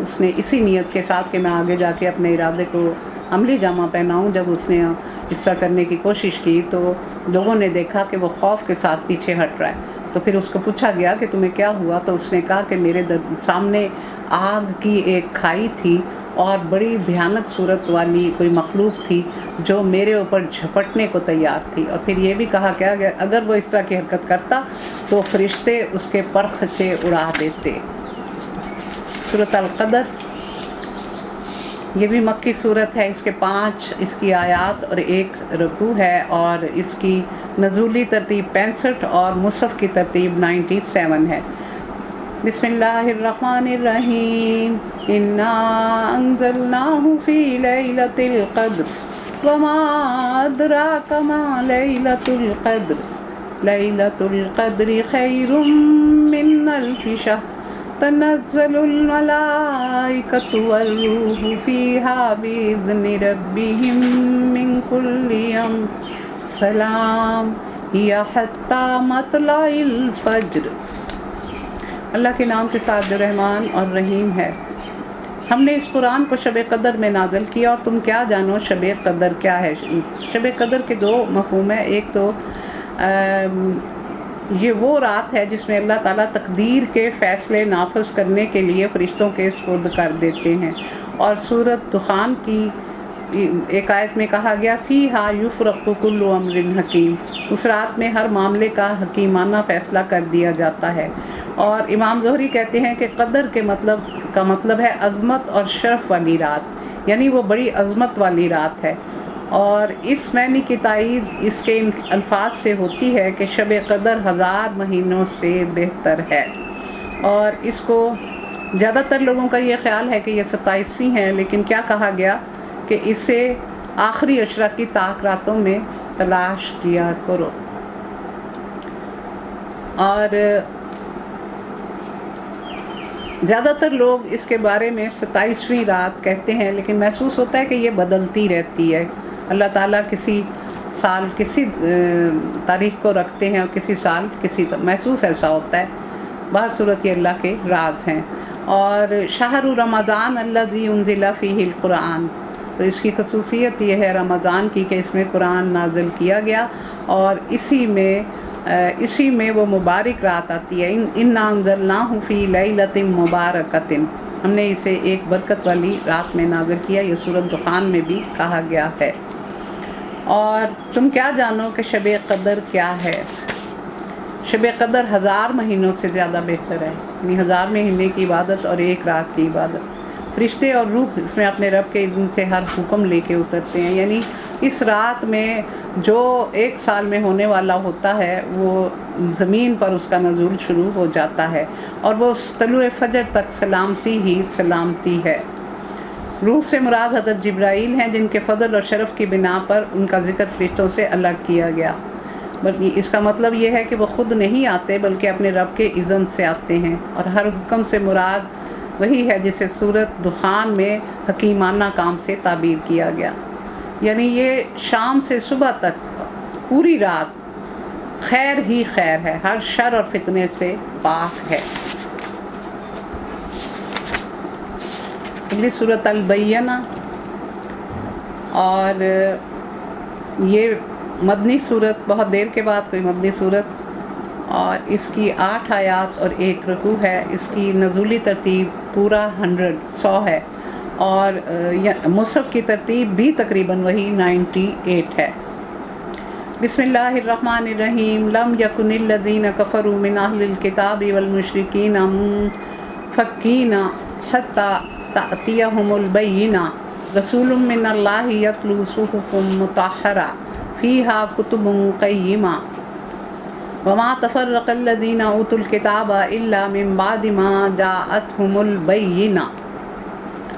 اس نے اسی نیت کے ساتھ کہ میں آگے جا کے اپنے ارادے کو عملی جامہ پہناؤں، جب اس نے اس طرح کرنے کی کوشش کی تو لوگوں نے دیکھا کہ وہ خوف کے ساتھ پیچھے ہٹ رہا ہے۔ تو پھر اس کو پوچھا گیا کہ تمہیں کیا ہوا؟ تو اس نے کہا کہ میرے سامنے آگ کی ایک کھائی تھی اور بڑی بھیانک صورت والی کوئی مخلوق تھی جو میرے اوپر جھپٹنے کو تیار تھی۔ اور پھر یہ بھی کہا کہ اگر وہ اس طرح کی حرکت کرتا تو فرشتے اس کے پر خچے اڑا دیتے۔ سورۃ القدر یہ بھی مکی صورت ہے، اس کے 5 اس کی آیات اور 1 رکوع ہے، اور اس کی نزولی ترتیب 65 اور مصحف کی ترتیب 97 ہے۔ بسم اللہ الرحمن الرحیم، انا انزلناہ فی لیلۃ القدر وما ادراک ما لیلۃ القدر، لیلۃ القدر خیر من الف شہر، تنزل الملائکۃ والروح فیہا بإذن ربہم من کل امر، سلام ہی حتی مطلع الفجر۔ اللہ کے نام کے ساتھ جو رحمان اور رحیم ہے۔ ہم نے اس قرآن کو شب قدر میں نازل کیا، اور تم کیا جانو شب قدر کیا ہے؟ شب قدر کے 2 مفہوم ہیں۔ ایک تو یہ وہ رات ہے جس میں اللہ تعالیٰ تقدیر کے فیصلے نافذ کرنے کے لیے فرشتوں کے سپرد کر دیتے ہیں، اور سورۃ دخان کی ایک آیت میں کہا گیا فیہا یفرق کل امر حکیم، اس رات میں ہر معاملے کا حکیمانہ فیصلہ کر دیا جاتا ہے۔ اور امام زہری کہتے ہیں کہ قدر کے مطلب ہے عظمت اور شرف والی رات، یعنی وہ بڑی عظمت والی رات ہے۔ اور اس معنی کی تائید اس کے ان الفاظ سے ہوتی ہے کہ شب قدر 1000 مہینوں سے بہتر ہے، اور اس کو زیادہ تر لوگوں کا یہ خیال ہے کہ یہ 27ویں ہے، لیکن کیا کہا گیا کہ اسے آخری عشرہ کی طاق راتوں میں تلاش کیا کرو۔ اور زیادہ تر لوگ اس کے بارے میں 27ویں رات کہتے ہیں، لیکن محسوس ہوتا ہے کہ یہ بدلتی رہتی ہے۔ اللہ تعالیٰ کسی سال کسی تاریخ کو رکھتے ہیں اور کسی سال کسی محسوس ایسا ہوتا ہے۔ بہر صورت یہ اللہ کے راز ہیں۔ اور شہر رمضان الذی انزل فیہ القرآن، تو اس کی خصوصیت یہ ہے رمضان کی کہ اس میں قرآن نازل کیا گیا، اور اسی میں وہ مبارک رات آتی ہے۔ انا انزلناہ فی لیلۃ مبارکۃ، ہم نے اسے ایک برکت والی رات میں نازل کیا، یہ سورۃ دخان میں بھی کہا گیا ہے۔ اور تم کیا جانو کہ شب قدر کیا ہے؟ شب قدر 1000 مہینوں سے زیادہ بہتر ہے، یعنی 1000 مہینے کی عبادت اور 1 رات کی عبادت۔ فرشتے اور روح اس میں اپنے رب کے اذن سے ہر حکم لے کے اترتے ہیں، یعنی اس رات میں جو 1 سال میں ہونے والا ہوتا ہے وہ زمین پر اس کا نزول شروع ہو جاتا ہے، اور وہ طلوع فجر تک سلامتی ہی سلامتی ہے۔ روح سے مراد حضرت جبرائیل ہیں، جن کے فضل اور شرف کی بنا پر ان کا ذکر فرشتوں سے الگ کیا گیا۔ بلکہ اس کا مطلب یہ ہے کہ وہ خود نہیں آتے بلکہ اپنے رب کے اذن سے آتے ہیں، اور ہر حکم سے مراد وہی ہے جسے سورۃ دخان میں حکیمانہ کام سے تعبیر کیا گیا، یعنی یہ شام سے صبح تک پوری رات خیر ہی خیر ہے، ہر شر اور فتنے سے پاک ہے۔ اگلی سورۃ البینہ، اور یہ مدنی صورت، بہت دیر کے بعد کوئی مدنی صورت، اور اس کی 8 آیات اور 1 رکوع ہے۔ اس کی نزولی ترتیب پورا 100 ہے، اور مصحف کی ترتیب بھی تقریباً وہی 98 ہے۔ بسم اللہ الرحمن الرحیم۔ لم یکن الذین کفروا من اہل الکتاب والمشرکین منفکین حتی تأتیہم البینہ رسول من اللہ یتلو صحف مطہرہ فیہا کتب قیمہ وما تفرق الذین اوتوا الکتاب الا من بعد ما جاءتہم البینہ۔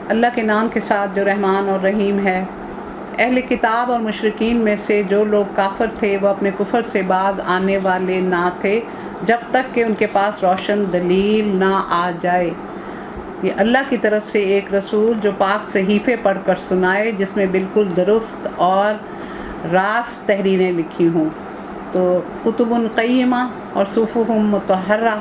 اللہ کے نام کے ساتھ جو رحمان اور رحیم ہے۔ اہل کتاب اور مشرکین میں سے جو لوگ کافر تھے وہ اپنے کفر سے باز آنے والے نہ تھے جب تک کہ ان کے پاس روشن دلیل نہ آ جائے۔ یہ اللہ کی طرف سے ایک رسول جو پاک صحیفے پڑھ کر سنائے، جس میں بالکل درست اور راست تحریریں لکھی ہوں۔ تو کتب قیمہ اور صحف مطہرہ،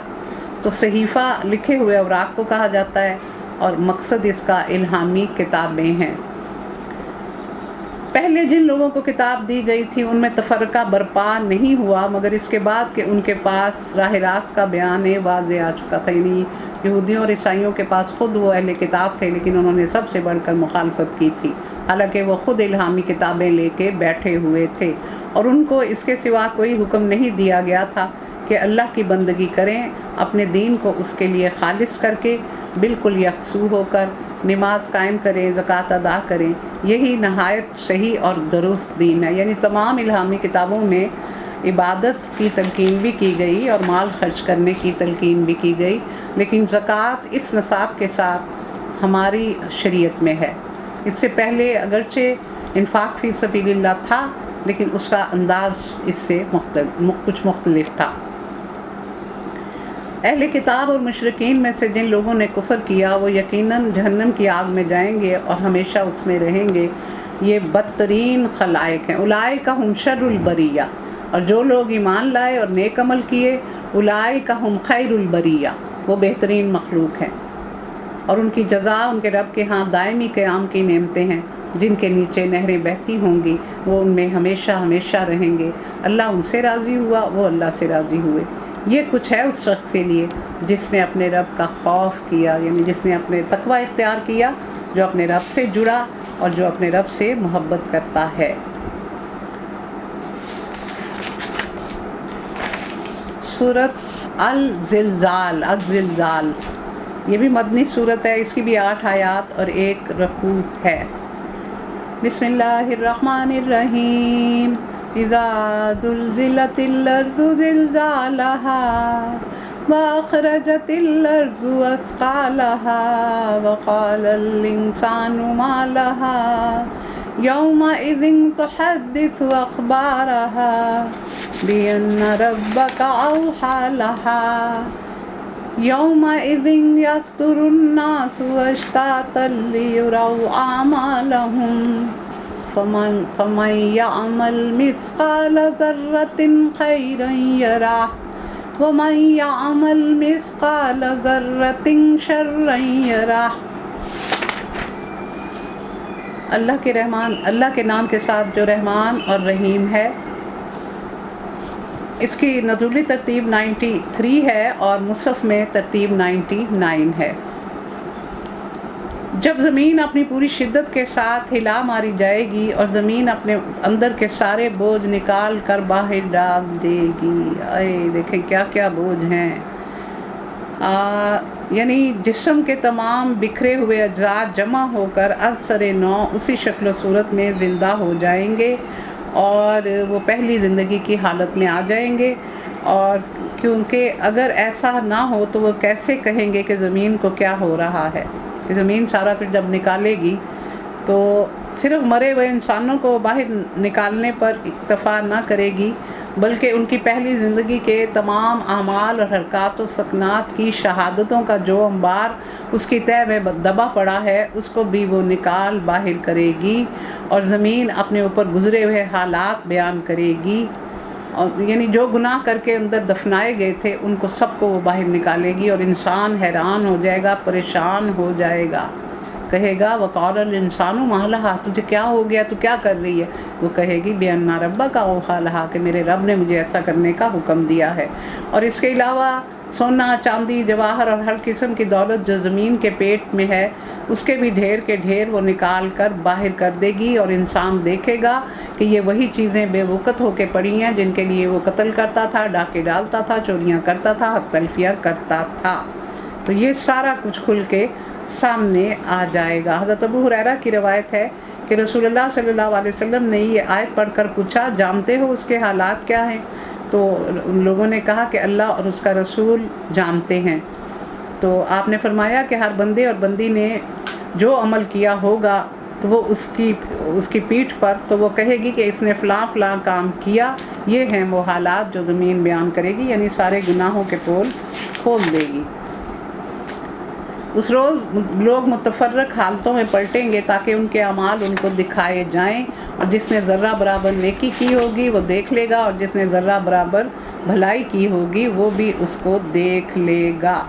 تو صحیفہ لکھے ہوئے اوراق کو کہا جاتا ہے، اور مقصد اس کا الہامی کتابیں ہیں۔ پہلے جن لوگوں کو کتاب دی گئی تھی ان میں تفرقہ برپا نہیں ہوا مگر اس کے بعد کہ ان کے پاس راہ راست کا بیان واضح آ چکا تھا، یعنی یہودیوں اور عیسائیوں کے پاس خود وہ اہل کتاب تھے، لیکن انہوں نے سب سے بڑھ کر مخالفت کی تھی، حالانکہ وہ خود الہامی کتابیں لے کے بیٹھے ہوئے تھے، اور ان کو اس کے سوا کوئی حکم نہیں دیا گیا تھا کہ اللہ کی بندگی کریں، اپنے دین کو اس کے لیے خالص کر کے بالکل یکسو ہو کر نماز قائم کریں، زکوٰۃ ادا کریں۔ یہی نہایت صحیح اور درست دین ہے۔ یعنی تمام الہامی کتابوں میں عبادت کی تلقین بھی کی گئی اور مال خرچ کرنے کی تلقین بھی کی گئی، لیکن زکوٰۃ اس نصاب کے ساتھ ہماری شریعت میں ہے۔ اس سے پہلے اگرچہ انفاق فی سبیل اللہ تھا، لیکن اس کا انداز اس سے کچھ مختلف تھا۔ اہل کتاب اور مشرکین میں سے جن لوگوں نے کفر کیا وہ یقیناً جہنم کی آگ میں جائیں گے اور ہمیشہ اس میں رہیں گے۔ یہ بدترین خلائق ہیں۔ اولئک ہم شر البریہ، اور جو لوگ ایمان لائے اور نیک عمل کیے، اولئک ہم خیر البریہ، وہ بہترین مخلوق ہیں، اور ان کی جزا ان کے رب کے ہاں دائمی قیام کی نعمتیں ہیں، جن کے نیچے نہریں بہتی ہوں گی، وہ ان میں ہمیشہ ہمیشہ رہیں گے۔ اللہ ان سے راضی ہوا، وہ اللہ سے راضی ہوئے۔ یہ کچھ ہے اس شخص کے لیے جس نے اپنے رب کا خوف کیا، یعنی جس نے اپنے تقوی اختیار کیا، جو اپنے رب سے جڑا اور جو اپنے رب سے محبت کرتا ہے۔ سورۃ الزلزال، الزلزال، یہ بھی مدنی سورت ہے۔ اس کی بھی 8 آیات اور 1 رکوع ہے۔ بسم اللہ الرحمن الرحیم۔ اذا زلزلت الارض زلزالها واخرجت الارض اثقالها وقال الانسان ما لها يومئذ تحدث اخبارها بان ربك اوحى لها يومئذ يصدر الناس اشتاتا ليروا اعمالهم فمن يعمل مثقال ذرة خيرا يره ومن يعمل مثقال ذرة شرا يره۔ اللہ کے نام کے ساتھ جو رحمان اور رحیم ہے۔ اس کی نزولی ترتیب 93 ہے اور مصحف میں ترتیب 99 ہے۔ جب زمین اپنی پوری شدت کے ساتھ ہلا ماری جائے گی اور زمین اپنے اندر کے سارے بوجھ نکال کر باہر ڈال دے گی۔ دیکھیں کیا کیا بوجھ ہیں، یعنی جسم کے تمام بکھرے ہوئے اجزاء جمع ہو کر از سر نو اسی شکل و صورت میں زندہ ہو جائیں گے، اور وہ پہلی زندگی کی حالت میں آ جائیں گے، اور کیونکہ اگر ایسا نہ ہو تو وہ کیسے کہیں گے کہ زمین کو کیا ہو رہا ہے، کہ زمین سارا کچھ جب نکالے گی تو صرف مرے ہوئے انسانوں کو باہر نکالنے پر اکتفا نہ کرے گی، بلکہ ان کی پہلی زندگی کے تمام اعمال اور حرکات و سکنات کی شہادتوں کا جو انبار اس کی تہہ میں دبا پڑا ہے اس کو بھی وہ نکال باہر کرے گی، اور زمین اپنے اوپر گزرے ہوئے حالات بیان کرے گی، اور یعنی جو گناہ کر کے اندر دفنائے گئے تھے ان کو سب کو وہ باہر نکالے گی، اور انسان حیران ہو جائے گا، پریشان ہو جائے گا، کہے گا وقال الانسان ما لہا، تجھے کیا ہو گیا، تو کیا کر رہی ہے؟ وہ کہے گی بان ربک اوحی لہا، کہ میرے رب نے مجھے ایسا کرنے کا حکم دیا ہے۔ اور اس کے علاوہ سونا، چاندی، جواہر اور ہر قسم کی دولت جو زمین کے پیٹ میں ہے اس کے بھی ڈھیر کے ڈھیر وہ نکال کر باہر کر دے گی، اور انسان دیکھے گا کہ یہ وہی چیزیں بے وقت ہو کے پڑی ہیں جن کے لیے وہ قتل کرتا تھا، ڈاکے ڈالتا تھا، چوریاں کرتا تھا، حق تلفیاں کرتا تھا۔ تو یہ سارا کچھ کھل کے سامنے آ جائے گا۔ حضرت ابو ہریرہ کی روایت ہے کہ رسول اللہ صلی اللہ علیہ وسلم نے یہ آیت پڑھ کر پوچھا جانتے ہو اس کے حالات کیا ہیں؟ تو ان لوگوں نے کہا کہ اللہ اور اس کا رسول جانتے ہیں۔ تو آپ نے فرمایا کہ ہر بندے اور بندی نے جو عمل کیا ہوگا تو وہ اس کی پیٹھ پر تو وہ کہے گی کہ اس نے فلاں فلاں کام کیا، یہ ہیں وہ حالات جو زمین بیان کرے گی، یعنی سارے گناہوں کے پول کھول دے گی۔ اس روز لوگ متفرق حالتوں میں پلٹیں گے تاکہ ان کے اعمال ان کو دکھائے جائیں، اور جس نے ذرہ برابر نیکی کی ہوگی وہ دیکھ لے گا، اور جس نے ذرہ برابر بھلائی کی ہوگی وہ بھی اس کو دیکھ لے گا۔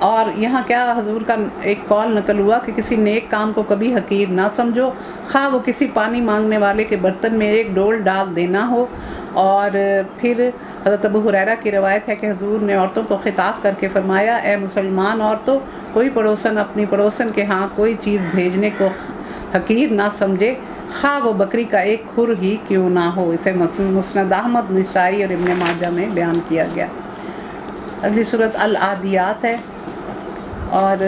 اور یہاں کیا حضور کا ایک قول نقل ہوا کہ کسی نیک کام کو کبھی حقیر نہ سمجھو، خواہ وہ کسی پانی مانگنے والے کے برتن میں ایک ڈول ڈال دینا ہو۔ اور پھر حضرت ابو ہریرہ کی روایت ہے کہ حضور نے عورتوں کو خطاب کر کے فرمایا اے مسلمان عورتوں، کوئی پڑوسن اپنی پڑوسن کے ہاں کوئی چیز بھیجنے کو حقیر نہ سمجھے، خواہ وہ بکری کا ایک کھر ہی کیوں نہ ہو۔ اسے مسند احمد، نسائی اور ابن ماجہ میں بیان کیا گیا۔ اگلی صورت العادیات ہے، اور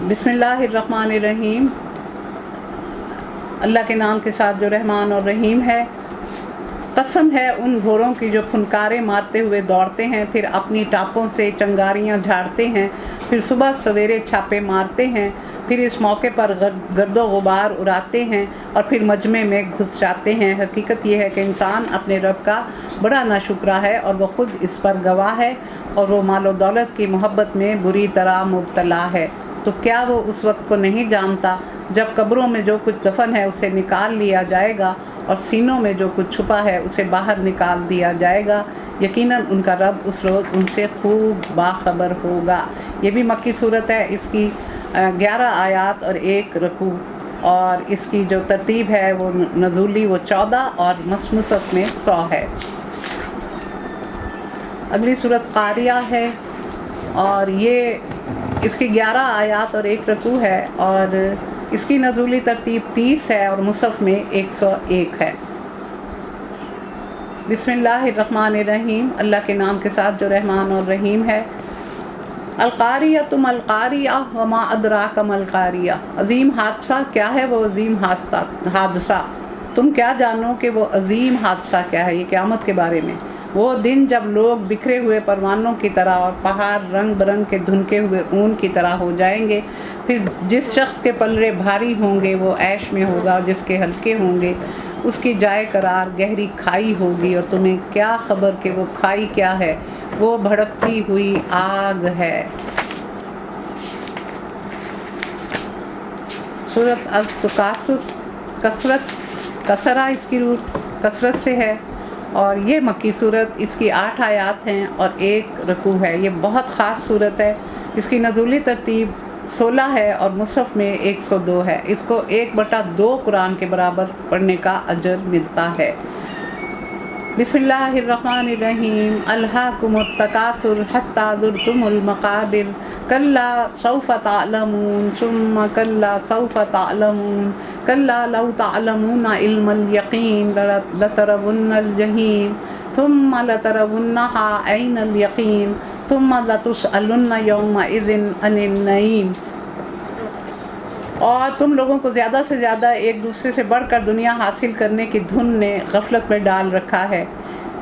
بسم اللہ الرحمن الرحیم، اللہ کے نام کے ساتھ جو رحمان اور رحیم ہے۔ قسم ہے ان گھوڑوں کی جو پھنکارے مارتے ہوئے دوڑتے ہیں، پھر اپنی ٹاپوں سے چنگاریاں جھاڑتے ہیں، پھر صبح سویرے چھاپے مارتے ہیں، پھر اس موقع پر گرد و غبار اڑاتے ہیں اور پھر مجمع میں گھس جاتے ہیں۔ حقیقت یہ ہے کہ انسان اپنے رب کا بڑا ناشکرا ہے اور وہ خود اس پر گواہ ہے، اور وہ مال و دولت کی محبت میں بری طرح مبتلا ہے۔ تو کیا وہ اس وقت کو نہیں جانتا جب قبروں میں جو کچھ دفن ہے اسے نکال لیا جائے گا، اور سینوں میں جو کچھ چھپا ہے اسے باہر نکال دیا جائے گا؟ یقیناً ان کا رب اس روز ان سے خوب باخبر ہوگا۔ یہ بھی مکی صورت ہے، اس کی 11 آیات اور 1 رکوع، اور اس کی جو ترتیب ہے وہ نزولی وہ 14 اور مصحف میں 100 ہے۔ اگلی صورت قاریہ ہے، اور یہ اس کی 11 آیات اور 1 رکوع ہے، اور اس کی نزولی ترتیب 30 ہے اور مصحف میں 101 ہے۔ بسم اللہ الرحمن الرحیم، اللہ کے نام کے ساتھ جو رحمان اور رحیم ہے۔ القاریۃ ما القاریہ وما ادراک ما القاریہ، عظیم حادثہ کیا ہے وہ عظیم حادثہ، تم کیا جانو کہ وہ عظیم حادثہ کیا ہے؟ یہ قیامت کے بارے میں۔ وہ دن جب لوگ بکھرے ہوئے پروانوں کی طرح اور پہاڑ رنگ برنگ کے دھنکے ہوئے اون کی طرح ہو جائیں گے، پھر جس شخص کے پلڑے بھاری ہوں گے وہ عیش میں ہوگا، اور جس کے ہلکے ہوں گے اس کی جائے قرار گہری کھائی ہوگی۔ اور تمہیں کیا خبر کہ وہ کھائی کیا ہے؟ وہ بھڑکتی ہوئی آگ ہے۔ سورۃ التکاثر، کثرہ اس کی روح کثرت سے ہے، اور یہ مکی صورت، اس کی 8 آیات ہیں اور 1 رکوع ہے۔ یہ بہت خاص صورت ہے، اس کی نزولی ترتیب 16 ہے اور مصحف میں 102 ہے۔ اس کو 1/2 قرآن کے برابر پڑھنے کا اجر ملتا ہے۔ بسم اللہ الرحمن الرحیم، الہاکم التکاثر حتی زرتم المقابر، کلا سوف تعلمون ثم کلا سوف تعلمون کلا لو تعلمون علم الیقین لترون الجحیم ثم لترونها عین الیقین ثم لتسألن یومئذ عن النعیم۔ اور تم لوگوں کو زیادہ سے زیادہ ایک دوسرے سے بڑھ کر دنیا حاصل کرنے کی دھن نے غفلت میں ڈال رکھا ہے،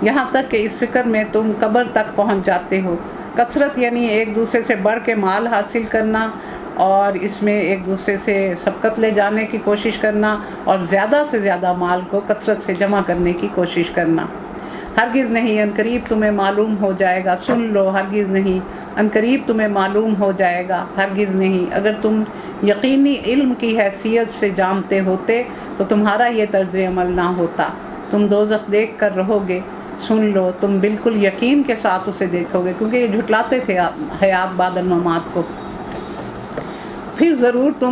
یہاں تک کہ اس فکر میں تم قبر تک پہنچ جاتے ہو۔ کثرت یعنی ایک دوسرے سے بڑھ کے مال حاصل کرنا، اور اس میں ایک دوسرے سے سبقت لے جانے کی کوشش کرنا، اور زیادہ سے زیادہ مال کو کثرت سے جمع کرنے کی کوشش کرنا۔ ہرگز نہیں، عنقریب تمہیں معلوم ہو جائے گا، سن لو، ہرگز نہیں، عنقریب تمہیں معلوم ہو جائے گا، ہرگز نہیں۔ اگر تم یقینی علم کی حیثیت سے جانتے ہوتے تو تمہارا یہ طرز عمل نہ ہوتا۔ تم دوزخ دیکھ کر رہو گے، سن لو، تم بالکل یقین کے ساتھ اسے دیکھو گے، کیونکہ یہ جھٹلاتے تھے حیات بعد الممات کو۔ پھر ضرور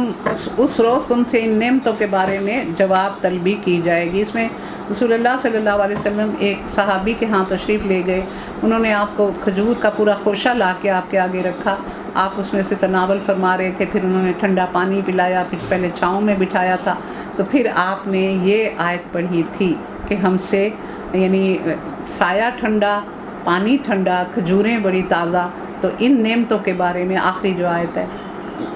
اس روز تم سے ان نعمتوں کے بارے میں جواب طلبی کی جائے گی۔ اس میں رسول اللہ صلی اللہ علیہ وسلم ایک صحابی کے ہاں تشریف لے گئے، انہوں نے آپ کو کھجور کا پورا خوشہ لا کے آپ کے آگے رکھا، آپ اس میں سے تناول فرما رہے تھے، پھر انہوں نے ٹھنڈا پانی پلایا، پھر پہلے چھاؤں میں بٹھایا تھا، تو پھر آپ نے یہ آیت پڑھی تھی کہ ہم سے یعنی سایہ ٹھنڈا، پانی ٹھنڈا، کھجوریں بڑی تازہ، تو ان نعمتوں کے بارے میں آخری جو آیت ہے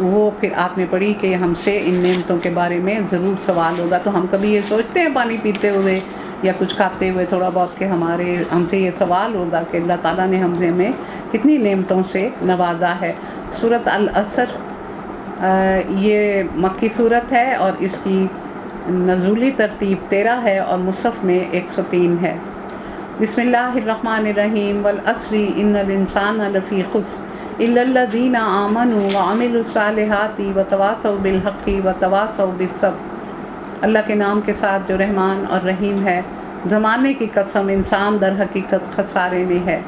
وہ پھر آپ نے پڑھی کہ ہم سے ان نعمتوں کے بارے میں ضرور سوال ہوگا۔ تو ہم کبھی یہ سوچتے ہیں پانی پیتے ہوئے یا کچھ کھاتے ہوئے تھوڑا بہت کہ ہم سے یہ سوال ہوگا کہ اللہ تعالیٰ نے ہمیں کتنی نعمتوں سے نوازا ہے۔ سورۃ العصر یہ مکی صورت ہے اور اس کی نزولی ترتیب 13 ہے اور مصحف میں 103 ہے۔ بسم اللہ الرحمن الرحیم، والعصر ان الانسان لفی خسر الا الذین آمنوا وعملوا الصالحات وتواصوا بالحق وتواصوا بالصبر۔ اللہ کے نام کے ساتھ جو رحمان اور رحیم ہے، زمانے کی قسم انسان در حقیقت خسارے میں ہے،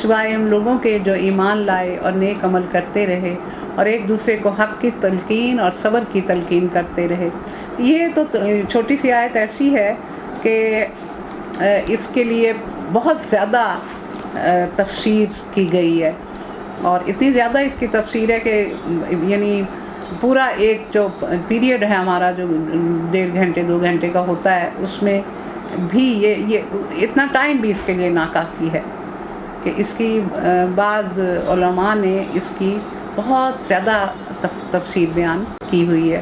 سوائے ان لوگوں کے جو ایمان لائے اور نیک عمل کرتے رہے اور ایک دوسرے کو حق کی تلقین اور صبر کی تلقین کرتے رہے۔ یہ تو چھوٹی سی آیت ایسی ہے کہ اس کے لیے بہت زیادہ تفسیر کی گئی ہے، اور اتنی زیادہ اس کی تفسیر ہے کہ یعنی پورا ایک جو پیریڈ ہے ہمارا جو 1.5 گھنٹے 2 گھنٹے کا ہوتا ہے، اس میں بھی یہ اتنا ٹائم بھی اس کے لیے ناکافی ہے کہ اس کی بعض علماء نے اس کی بہت زیادہ تفسیر بیان کی ہوئی ہے،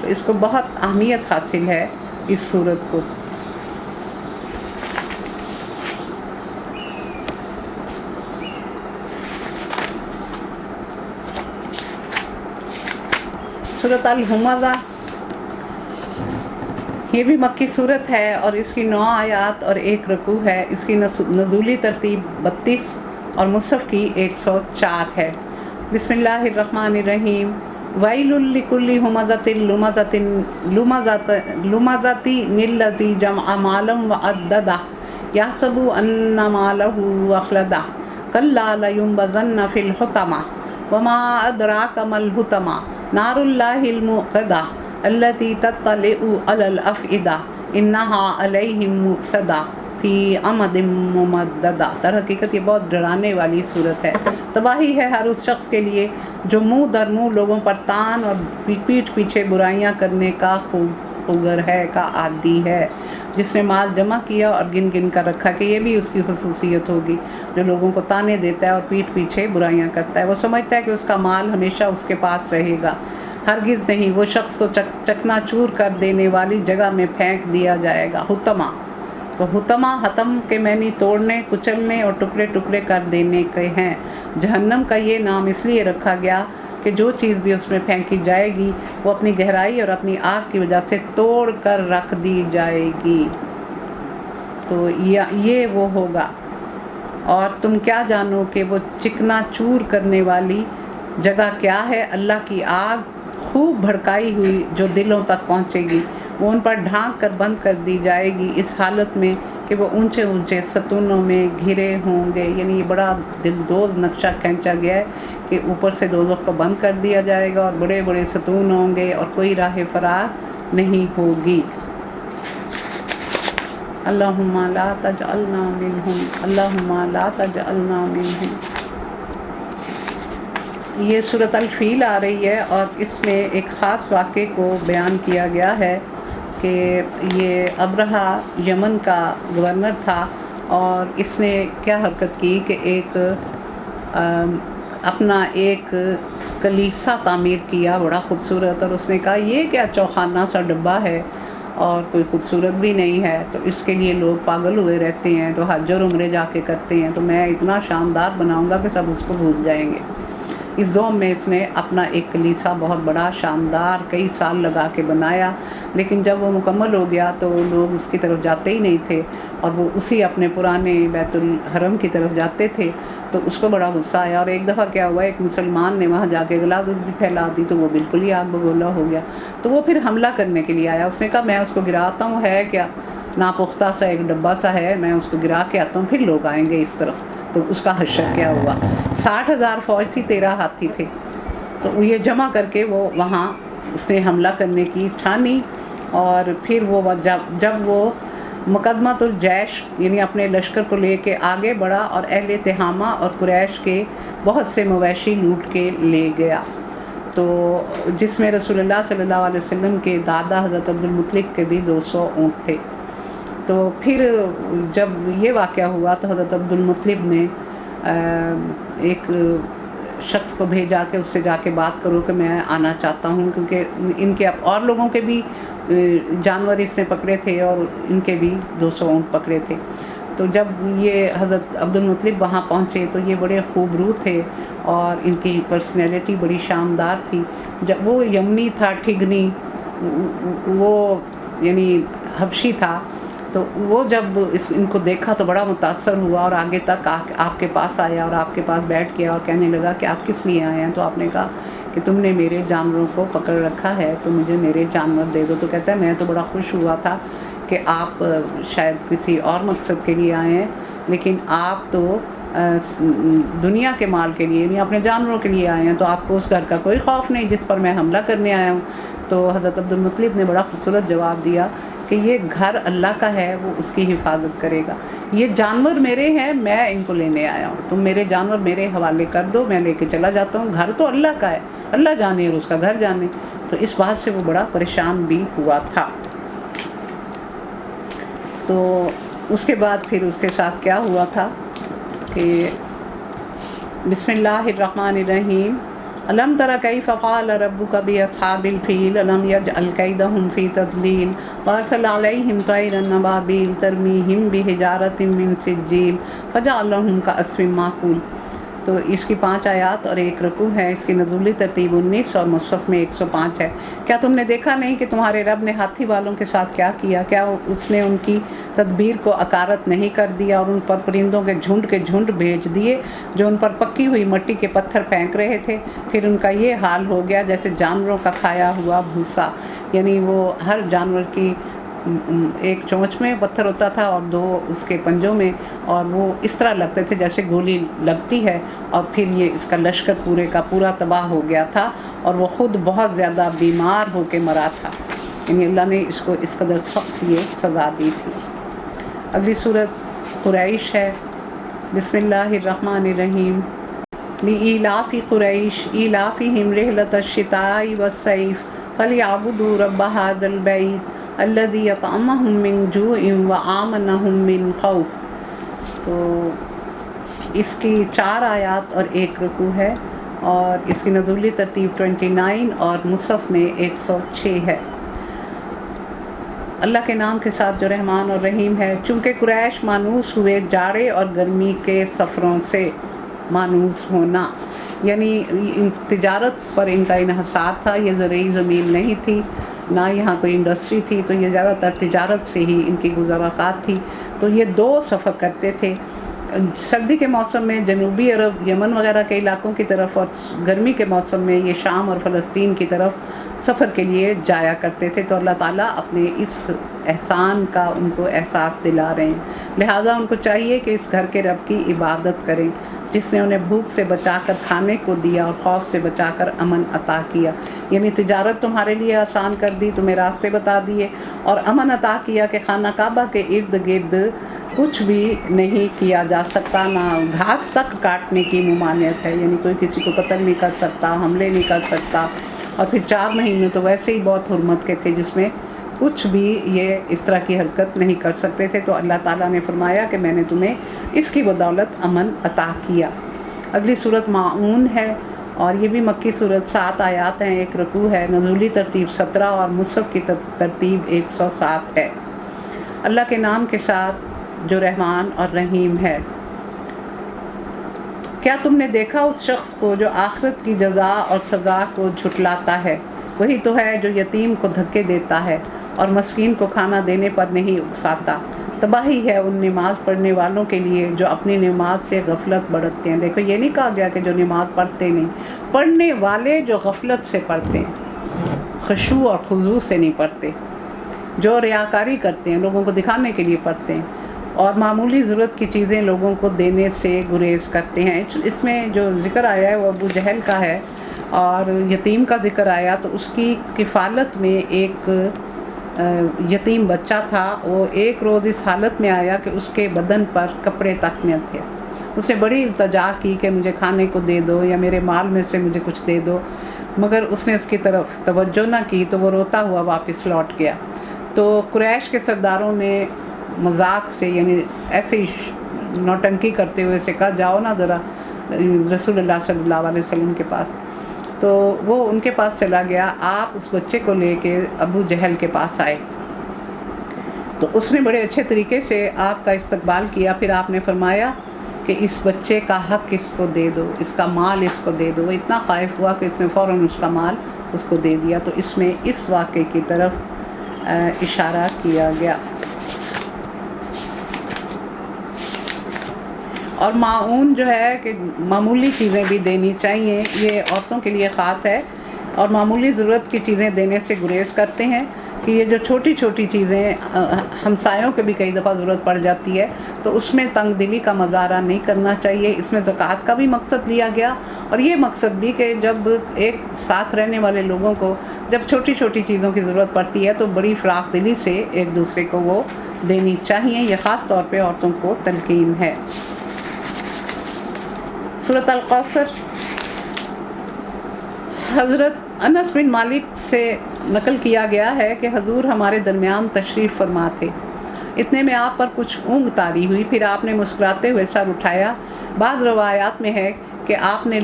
تو اس کو بہت اہمیت حاصل ہے اس صورت کو۔ سورۃ الہمزہ یہ بھی مکی صورت ہے اور اس کی 9 آیات اور 1 رکوع ہے، اس کی نزولی ترتیب 32 اور مصحف کی 104 ہے۔ بسم اللہ الرحمن الرحیم، ویل لکل ہمزۃ لمزۃ الذی جمع مالا وعددہ یحسب ان مالہ اخلدہ کلا لینبذن فی الحطمہ وما ادراک ما الحطمہ نار اللہ الموقدہ التی تطلع علی الافئدہ انہا علیہم مؤصدہ فی امد ممددہ۔ در حقیقت یہ بہت ڈرانے والی صورت ہے۔ تباہی ہے ہر اس شخص کے لیے جو منہ در منہ لوگوں پر تان اور پیٹھ پیچھے برائیاں کرنے کا خوگر ہے، کا عادی ہے، جس نے مال جمع کیا اور گن گن کر رکھا، کہ یہ بھی اس کی خصوصیت ہوگی جو لوگوں کو تانے دیتا ہے اور پیٹھ پیچھے برائیاں کرتا ہے۔ وہ سمجھتا ہے کہ اس کا مال ہمیشہ اس کے پاس رہے گا، ہرگز نہیں، وہ شخص تو چکنا چور کر دینے والی جگہ میں پھینک دیا جائے گا۔ حطمہ، تو حطمہ حتم کے معنی توڑنے، کچلنے اور ٹکڑے ٹکڑے کر دینے کے ہیں۔ جہنم کا یہ نام اس لیے رکھا گیا کہ جو چیز بھی اس میں پھینکی جائے گی وہ اپنی گہرائی اور اپنی آگ کی وجہ سے توڑ کر رکھ دی جائے گی، تو یہ وہ ہوگا۔ اور تم کیا جانو کہ وہ چکنا چور کرنے والی جگہ کیا ہے؟ اللہ کی آگ خوب بھڑکائی ہوئی جو دلوں تک پہنچے گی، وہ ان پر ڈھانک کر بند کر دی جائے گی اس حالت میں کہ وہ اونچے اونچے ستونوں میں گھرے ہوں گے۔ یعنی یہ بڑا دلدوز نقشہ کھینچا گیا ہے کہ اوپر سے دوزخ کو بند کر دیا جائے گا اور بڑے بڑے ستون ہوں گے اور کوئی راہ فرار نہیں ہوگی۔ اللہم لا تجعلنا منہم، اللہم لا تجعلنا منہم۔ یہ سورۃ الفیل آ رہی ہے اور اس میں ایک خاص واقعے کو بیان کیا گیا ہے کہ یہ ابرہہ یمن کا گورنر تھا، اور اس نے کیا حرکت کی کہ اپنا ایک کلیسا تعمیر کیا بڑا خوبصورت، اور اس نے کہا یہ کیا چوخانہ سا ڈبہ ہے اور کوئی خوبصورت بھی نہیں ہے، تو اس کے لیے لوگ پاگل ہوئے رہتے ہیں، تو حج اور عمرے جا کے کرتے ہیں، تو میں اتنا شاندار بناؤں گا کہ سب اس کو بھول جائیں گے۔ اس ذوق میں اس نے اپنا ایک کلیسا بہت بڑا شاندار کئی سال لگا کے بنایا، لیکن جب وہ مکمل ہو گیا تو لوگ اس کی طرف جاتے ہی نہیں تھے، اور وہ اسی اپنے پرانے بیت الحرم کی طرف جاتے تھے، تو اس کو بڑا غصہ آیا۔ اور ایک دفعہ کیا ہوا، ایک مسلمان نے وہاں جا کے غلاظت بھی پھیلا دی، تو وہ بالکل ہی آگ بگولا ہو گیا، تو وہ پھر حملہ کرنے کے لیے آیا۔ اس نے کہا میں اس کو گراتا ہوں، ہے کیا ناپختہ سا ایک ڈبہ سا ہے، میں اس کو گرا کے آتا ہوں، پھر لوگ آئیں گے اس طرف۔ تو اس کا حشر کیا ہوا، 60,000 فوج تھی، 13 ہاتھی تھے، تو یہ جمع کر کے وہ وہاں اس نے حملہ کرنے کی ٹھانی۔ اور پھر وہ جب وہ مقدمۃ الجیش یعنی اپنے لشکر کو لے کے آگے بڑھا، اور اہل تہامہ اور قریش کے بہت سے مویشی لوٹ کے لے گیا، تو جس میں رسول اللہ صلی اللہ علیہ وسلم کے دادا حضرت عبدالمطلب کے بھی 200 اونٹ تھے۔ تو پھر جب یہ واقعہ ہوا تو حضرت عبدالمطلب نے ایک شخص کو بھیجا کہ اس سے جا کے بات کرو کہ میں آنا چاہتا ہوں، کیونکہ ان کے اور لوگوں کے بھی جانور اس نے پکڑے تھے اور ان کے بھی 200 اونٹ پکڑے تھے۔ تو جب یہ حضرت عبدالمطلب وہاں پہنچے تو یہ بڑے خوبرو تھے اور ان کی پرسنالٹی بڑی شاندار تھی۔ جب وہ یمنی تھا، ٹھگنی، وہ یعنی حبشی تھا، تو وہ جب ان کو دیکھا تو بڑا متاثر ہوا، اور آگے تک آپ کے پاس آیا اور آپ کے پاس بیٹھ گیا اور کہنے لگا کہ آپ کس لیے آئے ہیں؟ تو آپ نے کہا کہ تم نے میرے جانوروں کو پکڑ رکھا ہے تو مجھے میرے جانور دے دو۔ تو کہتا ہے میں تو بڑا خوش ہوا تھا کہ آپ شاید کسی اور مقصد کے لیے آئے ہیں، لیکن آپ تو دنیا کے مال کے لیے یعنی اپنے جانوروں کے لیے آئے ہیں، تو آپ کو اس گھر کا کوئی خوف نہیں جس پر میں حملہ کرنے آیا ہوں۔ تو حضرت عبدالمطلب نے بڑا خوبصورت جواب دیا کہ یہ گھر اللہ کا ہے، وہ اس کی حفاظت کرے گا، یہ جانور میرے ہیں، میں ان کو لینے آیا ہوں، تم میرے جانور میرے حوالے کر دو، میں لے کے چلا جاتا ہوں، گھر تو اللہ کا ہے، اللہ جانے اور اس کا گھر جانے۔ تو اس بات سے وہ بڑا پریشان بھی ہوا تھا۔ تو اس کے بعد پھر اس کے ساتھ کیا ہوا تھا کہ بسم اللہ الرحمن الرحیم، الم تر کیف فعل ربک باصحاب الفیل الم یجعل کیدہم فی تضلیل وارسل علیہم طیرا ابابیل ترمیہم بحجارۃ من سجیل فجعلہم کعصف مأکول۔ تو اس کی 5 آیات اور 1 رکوع ہے۔ اس کی نزولی ترتیب 19 اور مصحف میں 105 ہے۔ کیا تم نے دیکھا نہیں کہ تمہارے رب نے ہاتھی والوں کے ساتھ کیا کیا؟ کیا اس نے ان کی تدبیر کو اکارت نہیں کر دیا اور ان پر پرندوں کے جھنڈ بھیج دیے جو ان پر پکی ہوئی مٹی کے پتھر پھینک رہے تھے؟ پھر ان کا یہ حال ہو گیا جیسے جانوروں کا کھایا ہوا بھوسا، یعنی وہ ہر جانور کی ایک چونچ میں پتھر ہوتا تھا اور 2 اس کے پنجوں میں، اور وہ اس طرح لگتے تھے جیسے گولی لگتی ہے، اور پھر یہ اس کا لشکر پورے کا پورا تباہ ہو گیا تھا، اور وہ خود بہت زیادہ بیمار ہو کے مرا تھا، یعنی اللہ نے اس کو اس قدر سخت یہ سزا دی تھی۔ اگلی سورت قریش ہے۔ بسم اللہ الرحمن الرحیم، لإیلاف قریش ایلافہم رحلۃ الشتاء والصیف فلیعبدوا رب ھذا البیت الذی اطعمہم من جوع وآمنہم من خوف۔ تو اس کی 4 آیات اور 1 رکوع ہے، اور اس کی نزولی ترتیب 29 اور مصحف میں 106 ہے۔ اللہ کے نام کے ساتھ جو رحمان اور رحیم ہے۔ چونکہ قریش مانوس ہوئے جاڑے اور گرمی کے سفروں سے، مانوس ہونا یعنی تجارت پر ان کا انحصار تھا، یہ زرعی زمین نہیں تھی، نہ یہاں کوئی انڈسٹری تھی، تو یہ زیادہ تر تجارت سے ہی ان کی گزر اوقات تھی۔ تو یہ 2 سفر کرتے تھے، سردی کے موسم میں جنوبی عرب یمن وغیرہ کے علاقوں کی طرف، اور گرمی کے موسم میں یہ شام اور فلسطین کی طرف سفر کے لیے جایا کرتے تھے۔ تو اللہ تعالیٰ اپنے اس احسان کا ان کو احساس دلا رہے ہیں، لہٰذا ان کو چاہیے کہ اس گھر کے رب کی عبادت کریں جس نے انہیں بھوک سے بچا کر کھانے کو دیا اور خوف سے بچا کر امن عطا کیا، یعنی تجارت تمہارے لیے آسان کر دی، تمہیں راستے بتا دیے، اور امن عطا کیا کہ خانہ کعبہ کے ارد گرد کچھ بھی نہیں کیا جا سکتا، نہ گھاس تک کاٹنے کی ممانعت ہے، یعنی کوئی کسی کو قتل نہیں کر سکتا، حملے نہیں کر سکتا، اور پھر 4 مہینے تو ویسے ہی بہت حرمت کے تھے جس میں کچھ بھی یہ اس طرح کی حرکت نہیں کر سکتے تھے۔ تو اللہ تعالیٰ نے فرمایا کہ میں نے تمہیں اس کی بدولت امن عطا کیا۔ اگلی صورت ماعون ہے، اور یہ بھی مکی صورت 7 آیات ہیں، 1 رکوع ہے، نزولی ترتیب 17 اور مصحف کی ترتیب 107 ہے۔ اللہ کے نام کے ساتھ جو رحمان اور رحیم ہے۔ کیا تم نے دیکھا اس شخص کو جو آخرت کی جزا اور سزا کو جھٹلاتا ہے؟ وہی تو ہے جو یتیم کو دھکے دیتا ہے اور مسکین کو کھانا دینے پر نہیں اکساتا۔ تباہی ہے ان نماز پڑھنے والوں کے لیے جو اپنی نماز سے غفلت برتتے ہیں۔ دیکھو یہ نہیں کہا گیا کہ جو نماز پڑھتے نہیں، پڑھنے والے جو غفلت سے پڑھتے ہیں، خشوع اور خضوع سے نہیں پڑھتے، جو ریاکاری کرتے ہیں، لوگوں کو دکھانے کے لیے پڑھتے ہیں، اور معمولی ضرورت کی چیزیں لوگوں کو دینے سے گریز کرتے ہیں۔ اس میں جو ذکر آیا ہے وہ ابو جہل کا ہے، اور یتیم کا ذکر آیا تو اس کی کفالت میں ایک یتیم بچہ تھا۔ وہ ایک روز اس حالت میں آیا کہ اس کے بدن پر کپڑے تک نہ تھے۔ اسے بڑی التجا کی کہ مجھے کھانے کو دے دو یا میرے مال میں سے مجھے کچھ دے دو، مگر اس نے اس کی طرف توجہ نہ کی تو وہ روتا ہوا واپس لوٹ گیا۔ تو قریش کے سرداروں نے مذاق سے، یعنی ایسے ہی نوٹنکی کرتے ہوئے سے کہا جاؤ نا ذرا رسول اللہ صلی اللہ علیہ وسلم کے پاس۔ تو وہ ان کے پاس چلا گیا، آپ اس بچے کو لے کے ابو جہل کے پاس آئے تو اس نے بڑے اچھے طریقے سے آپ کا استقبال کیا۔ پھر آپ نے فرمایا کہ اس بچے کا حق اس کو دے دو، اس کا مال اس کو دے دو۔ وہ اتنا خائف ہوا کہ اس نے فوراً اس کا مال اس کو دے دیا۔ تو اس میں اس واقعے کی طرف اشارہ کیا گیا۔ اور معاون جو ہے کہ معمولی چیزیں بھی دینی چاہیے، یہ عورتوں کے لیے خاص ہے، اور معمولی ضرورت کی چیزیں دینے سے گریز کرتے ہیں کہ یہ جو چھوٹی چھوٹی چیزیں ہمسایوں کے بھی کئی دفعہ ضرورت پڑ جاتی ہے تو اس میں تنگ دلی کا مظاہرہ نہیں کرنا چاہیے۔ اس میں زکوٰۃ کا بھی مقصد لیا گیا، اور یہ مقصد بھی کہ جب ایک ساتھ رہنے والے لوگوں کو جب چھوٹی چھوٹی چیزوں کی ضرورت پڑتی ہے تو بڑی فراخ دلی سے ایک دوسرے کو وہ دینی چاہیے۔ یہ خاص طور پہ عورتوں کو تلقین ہے۔ سورۃ الکوثر حضرت انس بن مالک سے نقل کیا گیا ہے کہ حضور ہمارے درمیان تشریف فرما تھے، اتنے میں آپ پر کچھ اونگ طاری ہوئی، پھر آپ نے مسکراتے ہوئے سر اٹھایا۔ بعض روایات میں ہے کہ آپ نے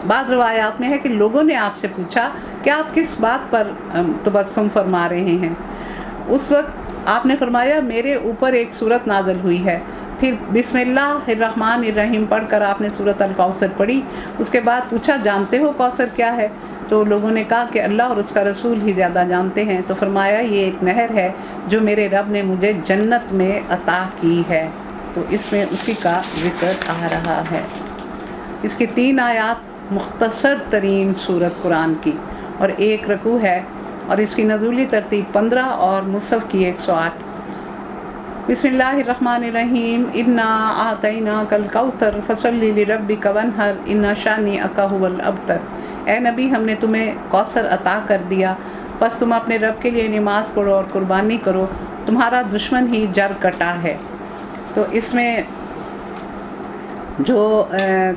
بعض روایات میں ہے کہ لوگوں نے آپ سے پوچھا کہ آپ کس بات پر تبسم فرما رہے ہیں؟ اس وقت آپ نے فرمایا میرے اوپر ایک سورت نازل ہوئی ہے۔ پھر بسم اللہ الرحمن الرحیم پڑھ کر آپ نے سورۃ الکوثر پڑھی۔ اس کے بعد پوچھا جانتے ہو کوثر کیا ہے؟ تو لوگوں نے کہا کہ اللہ اور اس کا رسول ہی زیادہ جانتے ہیں۔ تو فرمایا یہ ایک نہر ہے جو میرے رب نے مجھے جنت میں عطا کی ہے۔ تو اس میں اسی کا ذکر آ رہا ہے۔ اس کی 3 آیات مختصر ترین سورت قرآن کی، اور 1 رکوع ہے، اور اس کی نزولی ترتیب 15 اور مصحف کی 108۔ بسم اللہ الرحمن الرحیم انا اعطیناک الکوثر فصلی لربک وانحر ان شانئک ھو الابتر۔ اے نبی ہم نے تمہیں کوثر عطا کر دیا، پس تم اپنے رب کے لیے نماز پڑھو اور قربانی کرو، تمہارا دشمن ہی جر کٹا ہے۔ تو اس میں جو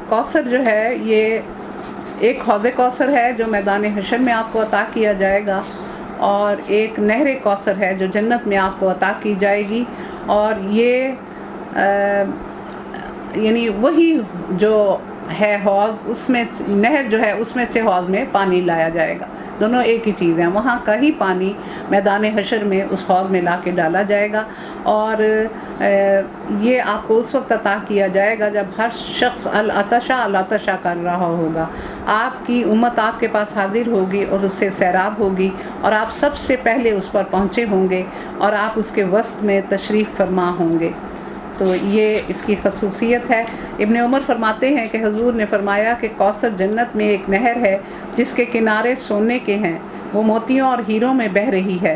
کوثر جو ہے یہ ایک حوض کوثر ہے جو میدان حشر میں آپ کو عطا کیا جائے گا، اور ایک نہر کوثر ہے جو جنت میں آپ کو عطا کی جائے گی، اور یہ یعنی وہی جو ہے حوض، اس میں نہر جو ہے اس میں سے حوض میں پانی لایا جائے گا، دونوں ایک ہی چیز ہیں۔ وہاں کا ہی پانی میدان حشر میں اس حوض میں لا کے ڈالا جائے گا، اور یہ آپ کو اس وقت عطا کیا جائے گا جب ہر شخص العطشہ کر رہا ہوگا۔ آپ کی امت آپ کے پاس حاضر ہوگی اور اس سے سیراب ہوگی، اور آپ سب سے پہلے اس پر پہنچے ہوں گے، اور آپ اس کے وسط میں تشریف فرما ہوں گے۔ تو یہ اس کی خصوصیت ہے۔ ابن عمر فرماتے ہیں کہ حضور نے فرمایا کہ کوثر جنت میں ایک نہر ہے جس کے کنارے سونے کے ہیں، وہ موتیوں اور ہیروں میں بہہ رہی ہے،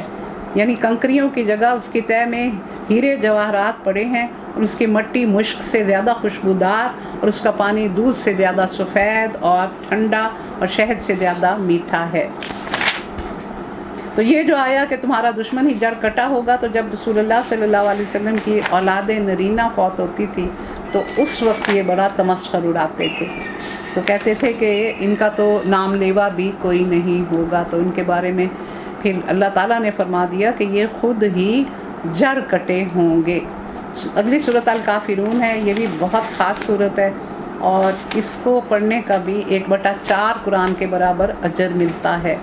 یعنی کنکریوں کی جگہ اس کی تہہ میں ہیرے جواہرات پڑے ہیں، اور اس کی مٹی مشک سے زیادہ خوشبودار، اور اس کا پانی دودھ سے زیادہ سفید اور ٹھنڈا اور شہد سے زیادہ میٹھا ہے۔ تو یہ جو آیا کہ تمہارا دشمن ہی جڑ کٹا ہوگا، تو جب رسول اللہ صلی اللہ علیہ وسلم کی اولاد نرینہ فوت ہوتی تھی تو اس وقت یہ بڑا تمسخر اڑاتے تھے، تو کہتے تھے کہ ان کا تو نام لیوا بھی کوئی نہیں ہوگا۔ تو ان کے بارے میں پھر اللہ تعالیٰ نے فرما دیا کہ یہ خود ہی جڑ کٹے ہوں گے۔ اگلی صورت الکافرون ہے، یہ بھی بہت خاص صورت ہے، اور اس کو پڑھنے کا بھی 1/4 قرآن کے برابر اجر ملتا ہے۔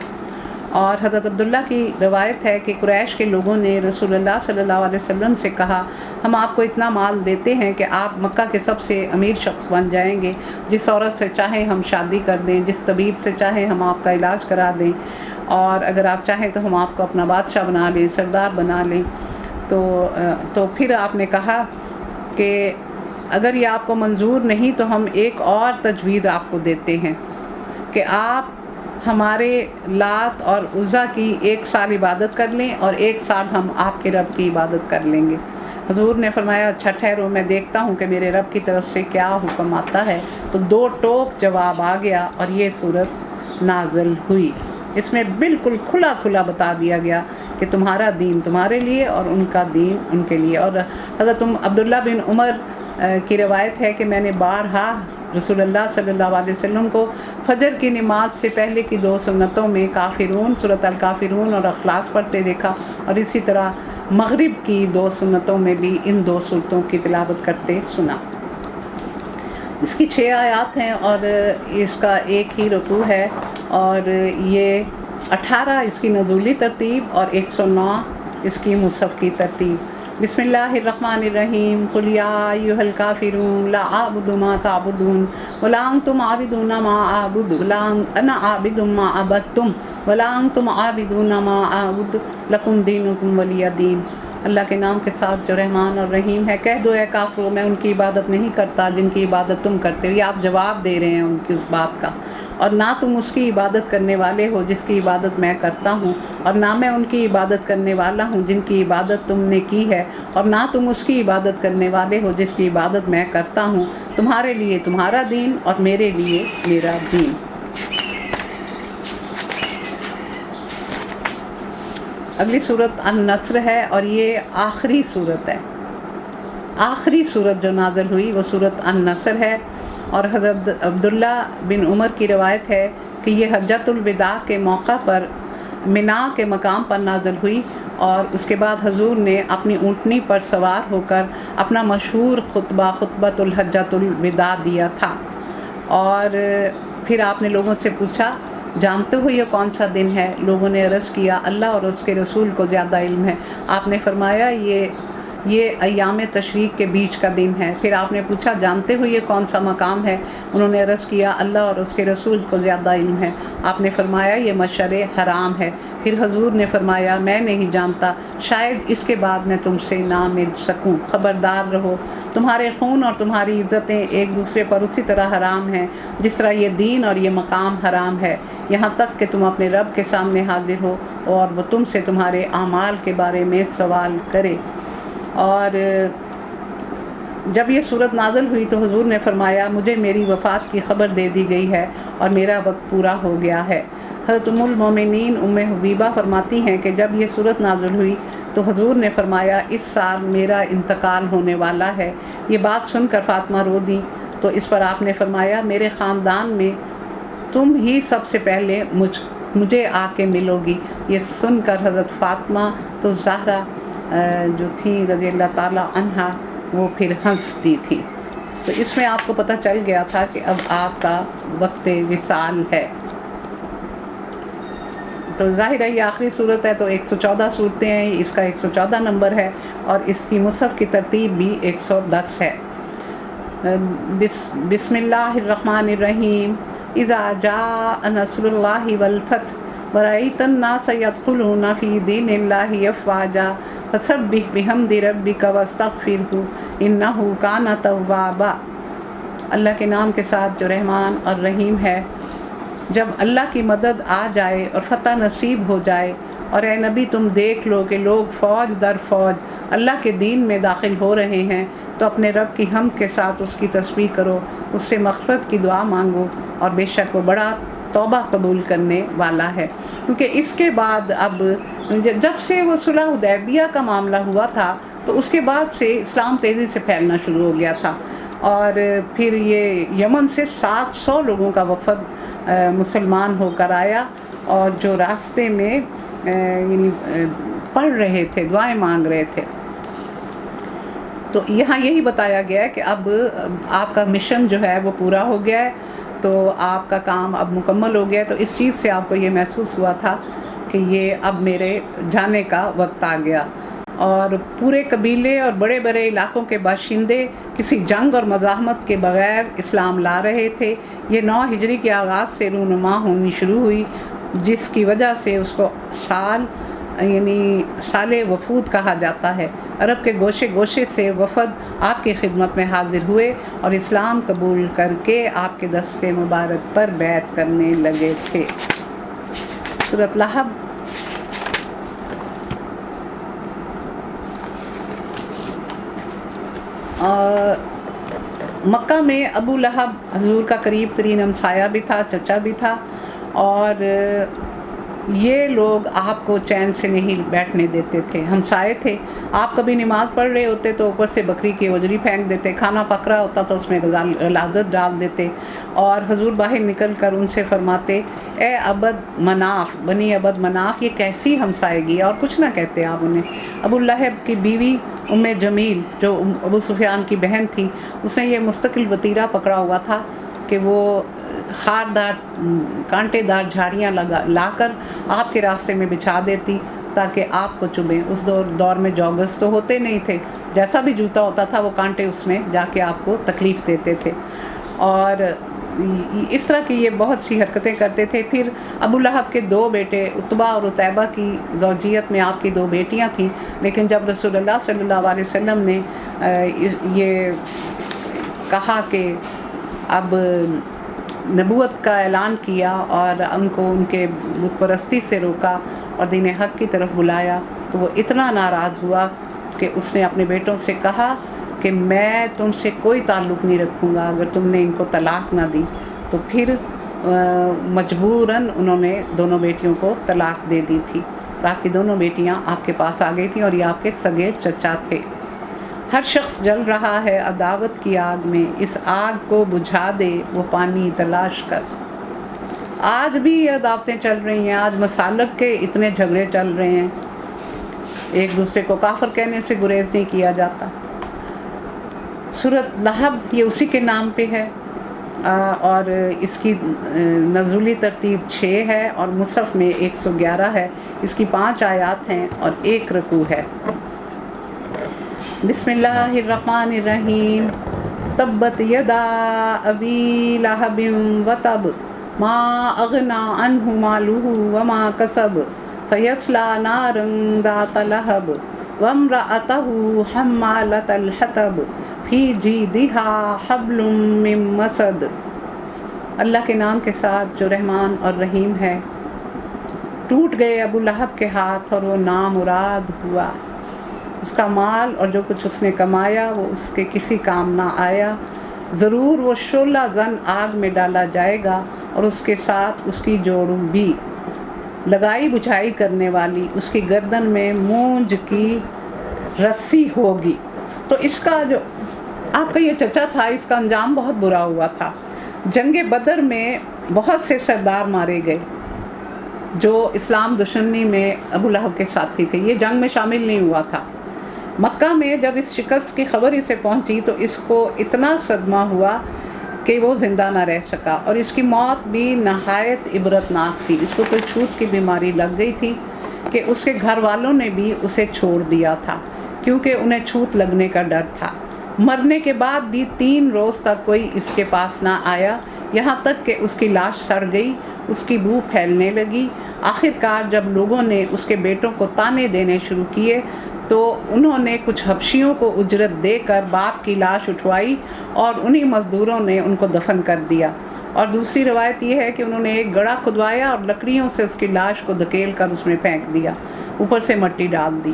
اور حضرت عبداللہ کی روایت ہے کہ قریش کے لوگوں نے رسول اللہ صلی اللہ علیہ وسلم سے کہا، ہم آپ کو اتنا مال دیتے ہیں کہ آپ مکہ کے سب سے امیر شخص بن جائیں گے، جس عورت سے چاہیں ہم شادی کر دیں، جس طبیب سے چاہیں ہم آپ کا علاج کرا دیں، اور اگر آپ چاہیں تو ہم آپ کو اپنا بادشاہ بنا لیں، سردار بنا لیں۔ تو پھر آپ نے کہا کہ اگر یہ آپ کو منظور نہیں تو ہم ایک اور تجویز آپ کو دیتے ہیں کہ آپ ہمارے لات اور عزا کی 1 سال عبادت کر لیں اور 1 سال ہم آپ کے رب کی عبادت کر لیں گے۔ حضور نے فرمایا اچھا ٹھہرو، میں دیکھتا ہوں کہ میرے رب کی طرف سے کیا حکم آتا ہے۔ تو 2 ٹوک جواب آ گیا اور یہ صورت نازل ہوئی۔ اس میں بالکل کھلا کھلا بتا دیا گیا کہ تمہارا دین تمہارے لیے اور ان کا دین ان کے لیے۔ اور حضرت عبداللہ بن عمر کی روایت ہے کہ میں نے بارہا رسول اللہ صلی اللہ علیہ وسلم کو فجر کی نماز سے پہلے کی 2 سنتوں میں کافرون، سورۃ الکافرون اور اخلاص پڑھتے دیکھا، اور اسی طرح مغرب کی 2 سنتوں میں بھی ان 2 صورتوں کی تلاوت کرتے سنا۔ اس کی 6 آیات ہیں اور اس کا ایک ہی رکوع ہے، اور یہ 18 اس کی نزولی ترتیب اور 109 اس کی مصحف کی ترتیب۔ بسم اللہ الرحمن الرحیم، قل یا ایھا الکافرون لا اعبد ما تعبدون ولا انتم عابدون ما اعبد ولا انا عابد ما عبدتم ولا انتم عابدون ما اعبد لکم دینکم ولی دین۔ اللہ کے نام کے ساتھ جو رحمان اور رحیم ہے، کہہ دو اے کافروں میں ان کی عبادت نہیں کرتا جن کی عبادت تم کرتے ہو۔ یہ آپ جواب دے رہے ہیں ان کی اس بات کا، اور نہ تم اس کی عبادت کرنے والے ہو جس کی عبادت میں کرتا ہوں، اور نہ میں ان کی عبادت کرنے والا ہوں جن کی عبادت تم نے کی ہے، اور نہ تم اس کی عبادت کرنے والے ہو جس کی عبادت میں کرتا ہوں۔ تمہارے لیے تمہارا دین اور میرے لیے میرا دین۔ اگلی صورت النصر ہے، اور یہ آخری صورت ہے۔ آخری صورت جو نازل ہوئی وہ صورت النصر ہے، اور حضرت عبداللہ بن عمر کی روایت ہے کہ یہ حجۃ الوداع کے موقع پر منا کے مقام پر نازل ہوئی، اور اس کے بعد حضور نے اپنی اونٹنی پر سوار ہو کر اپنا مشہور خطبہ خطبۃ الحجۃ الوداع دیا تھا۔ اور پھر آپ نے لوگوں سے پوچھا جانتے ہو یہ کون سا دن ہے؟ لوگوں نے عرض کیا اللہ اور اس کے رسول کو زیادہ علم ہے۔ آپ نے فرمایا یہ ایام تشریق کے بیچ کا دن ہے۔ پھر آپ نے پوچھا جانتے ہو یہ کون سا مقام ہے؟ انہوں نے عرض کیا اللہ اور اس کے رسول کو زیادہ علم ہے۔ آپ نے فرمایا یہ مشعر حرام ہے۔ پھر حضور نے فرمایا میں نہیں جانتا، شاید اس کے بعد میں تم سے نہ مل سکوں، خبردار رہو۔ تمہارے خون اور تمہاری عزتیں ایک دوسرے پر اسی طرح حرام ہیں جس طرح یہ دین اور یہ مقام حرام ہے، یہاں تک کہ تم اپنے رب کے سامنے حاضر ہو اور وہ تم سے تمہارے اعمال کے بارے میں سوال کرے۔ اور جب یہ صورت نازل ہوئی تو حضور نے فرمایا مجھے میری وفات کی خبر دے دی گئی ہے اور میرا وقت پورا ہو گیا ہے۔ حضرت ام المومنین ام حبیبہ فرماتی ہیں کہ جب یہ صورت نازل ہوئی تو حضور نے فرمایا اس سال میرا انتقال ہونے والا ہے۔ یہ بات سن کر فاطمہ رو دی تو اس پر آپ نے فرمایا میرے خاندان میں تم ہی سب سے پہلے مجھے آ کے ملو گی۔ یہ سن کر حضرت فاطمہ تو زہرا جو تھی رضی اللہ تعالی عنہا وہ پھر ہنس دی تھی۔ تو اس میں آپ کو پتہ چل گیا تھا کہ اب آپ کا وقت وصال ہے۔ تو ظاہر ہے یہ آخری صورت ہے، تو 114 صورتیں ہیں، اس کا 114 نمبر ہے اور اس کی مصحف کی ترتیب بھی 110 ہے۔ بسم اللہ الرحمن الرحیم، اذا جاء نصر اللہ والفتح ورأیت الناس يدخلون فی دین اللہ افواجا فسبح بحمد ربک واستغفرہ انہ کان توابا۔ اللہ کے نام کے ساتھ جو رحمان اور رحیم ہے، جب اللہ کی مدد آ جائے اور فتح نصیب ہو جائے اور اے نبی تم دیکھ لو کہ لوگ فوج در فوج اللہ کے دین میں داخل ہو رہے ہیں تو اپنے رب کی حمد کے ساتھ اس کی تسبیح کرو، اس سے مغفرت کی دعا مانگو، اور بے شک وہ بڑا توبہ قبول کرنے والا ہے۔ کیونکہ اس کے بعد اب جب سے وہ صلح حدیبیہ کا معاملہ ہوا تھا تو اس کے بعد سے اسلام تیزی سے پھیلنا شروع ہو گیا تھا، اور پھر یہ یمن سے 700 لوگوں کا وفد مسلمان ہو کر آیا، اور جو راستے میں یعنی پڑھ رہے تھے، دعائیں مانگ رہے تھے۔ تو یہاں یہی بتایا گیا ہے کہ اب آپ کا مشن جو ہے وہ پورا ہو گیا ہے، تو آپ کا کام اب مکمل ہو گیا ہے، تو اس چیز سے آپ کو یہ محسوس ہوا تھا کہ یہ اب میرے جانے کا وقت آ گیا۔ اور پورے قبیلے اور بڑے بڑے علاقوں کے باشندے کسی جنگ اور مزاحمت کے بغیر اسلام لا رہے تھے۔ یہ 9 ہجری کے آغاز سے رونما ہونی شروع ہوئی، جس کی وجہ سے اس کو سال وفود کہا جاتا ہے۔ عرب کے گوشے گوشے سے وفد آپ کی خدمت میں حاضر ہوئے اور اسلام قبول کر کے آپ کے دست مبارک پر بیعت کرنے لگے تھے۔ سورۃ لہب۔ مکہ میں ابو لہب حضور کا قریب ترین ہمسایہ بھی تھا، چچا بھی تھا، اور یہ لوگ آپ کو چین سے نہیں بیٹھنے دیتے تھے۔ ہمسائے تھے، آپ کبھی نماز پڑھ رہے ہوتے تو اوپر سے بکری کی اجری پھینک دیتے، کھانا پک رہا ہوتا تو اس میں غلاظت ڈال دیتے، اور حضور باہر نکل کر ان سے فرماتے، اے عبد مناف، بنی عبد مناف، یہ کیسی ہمسائیگی ہے، اور کچھ نہ کہتے آپ انہیں۔ ابو لہب کی بیوی ام جمیل جو ابو سفیان کی بہن تھی، اس نے یہ مستقل وتیرہ پکڑا ہوا تھا کہ وہ خاردار کانٹے دار جھاڑیاں لا کر آپ کے راستے میں بچھا دیتی تاکہ آپ کو چبھیں۔ اس دور میں جوگرز تو ہوتے نہیں تھے، جیسا بھی جوتا ہوتا تھا وہ کانٹے اس میں جا کے آپ کو تکلیف دیتے تھے، اور اس طرح کی یہ بہت سی حرکتیں کرتے تھے۔ پھر ابو لہب کے 2 بیٹے عتبہ اور عتیبہ کی زوجیت میں آپ کی 2 بیٹیاں تھیں، لیکن جب رسول اللہ صلی اللہ علیہ وسلم نے یہ کہا کہ اب نبوت کا اعلان کیا اور ان کو ان کے بت پرستی سے روکا اور دین حق کی طرف بلایا، تو وہ اتنا ناراض ہوا کہ اس نے اپنے بیٹوں سے کہا کہ میں تم سے کوئی تعلق نہیں رکھوں گا اگر تم نے ان کو طلاق نہ دی۔ تو پھر مجبوراً انہوں نے دونوں بیٹیوں کو طلاق دے دی تھی، اور آپ کی دونوں بیٹیاں آپ کے پاس آ گئی تھیں، اور یہ آپ کے سگے چچا تھے۔ ہر شخص جل رہا ہے عداوت کی آگ میں، اس آگ کو بجھا دے وہ پانی تلاش کر۔ آج بھی یہ عداوتیں چل رہی ہیں، آج مسالک کے اتنے جھگڑے چل رہے ہیں، ایک دوسرے کو کافر کہنے سے گریز نہیں کیا جاتا۔ سورۃ لہب یہ اسی کے نام پہ ہے، اور اس کی نزولی ترتیب 6 ہے اور مصحف میں 111 ہے۔ اس کی 5 آیات ہیں اور 1 رکوع ہے۔ بسم اللہ الرحمن الرحیم۔ تبت یدا ابی لہب وتب ما اغنی عنہ مالہ وما کسب سیصلی نارا ذات لہب وامرأتہ حمالۃ الحطب فی جیدہا حبل من مسد۔ اللہ کے نام کے ساتھ جو رحمان اور رحیم ہے۔ ٹوٹ گئے ابو لہب کے ہاتھ اور وہ نامراد ہوا، اس کا مال اور جو کچھ اس نے کمایا وہ اس کے کسی کام نہ آیا۔ ضرور وہ شعلہ زن آگ میں ڈالا جائے گا اور اس کے ساتھ اس کی جوڑوں بھی، لگائی بجھائی کرنے والی اس کی گردن میں مونج کی رسی ہوگی۔ تو اس کا جو آپ کا یہ چچا تھا، اس کا انجام بہت برا ہوا تھا۔ جنگ بدر میں بہت سے سردار مارے گئے جو اسلام دشمنی میں ابو لہب کے ساتھی تھے، یہ جنگ میں شامل نہیں ہوا تھا۔ مکہ میں جب اس شکست کی خبر اسے پہنچی تو اس کو اتنا صدمہ ہوا کہ وہ زندہ نہ رہ سکا، اور اس کی موت بھی نہایت عبرتناک تھی۔ اس کو تو چھوت کی بیماری لگ گئی تھی کہ اس کے گھر والوں نے بھی اسے چھوڑ دیا تھا کیونکہ انہیں چھوت لگنے کا ڈر تھا۔ مرنے کے بعد بھی 3 روز تک کوئی اس کے پاس نہ آیا، یہاں تک کہ اس کی لاش سڑ گئی، اس کی بو پھیلنے لگی۔ آخرکار جب لوگوں نے اس کے بیٹوں کو طعنے دینے شروع کیے تو انہوں نے کچھ حبشیوں کو اجرت دے کر باپ کی لاش اٹھوائی اور انہی مزدوروں نے ان کو دفن کر دیا۔ اور دوسری روایت یہ ہے کہ انہوں نے ایک گڑھا کھدوایا اور لکڑیوں سے اس کی لاش کو دھکیل کر اس میں پھینک دیا، اوپر سے مٹی ڈال دی۔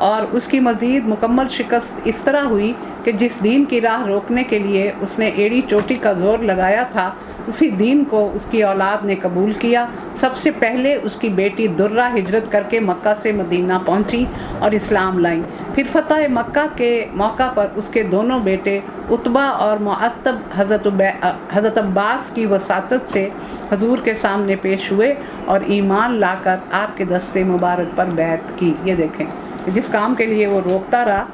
اور اس کی مزید مکمل شکست اس طرح ہوئی کہ جس دین کی راہ روکنے کے لیے اس نے ایڑی چوٹی کا زور لگایا تھا، اسی دین کو اس کی اولاد نے قبول کیا۔ سب سے پہلے اس کی بیٹی درہ ہجرت کر کے مکہ سے مدینہ پہنچی اور اسلام لائیں۔ پھر فتح مکہ کے موقع پر اس کے دونوں بیٹے عتبہ اور معتب حضرت عباس کی وساطت سے حضور کے سامنے پیش ہوئے اور ایمان لا کر آپ کے دستے مبارک پر بیعت کی۔ یہ دیکھیں جس کام کے لیے وہ روکتا رہا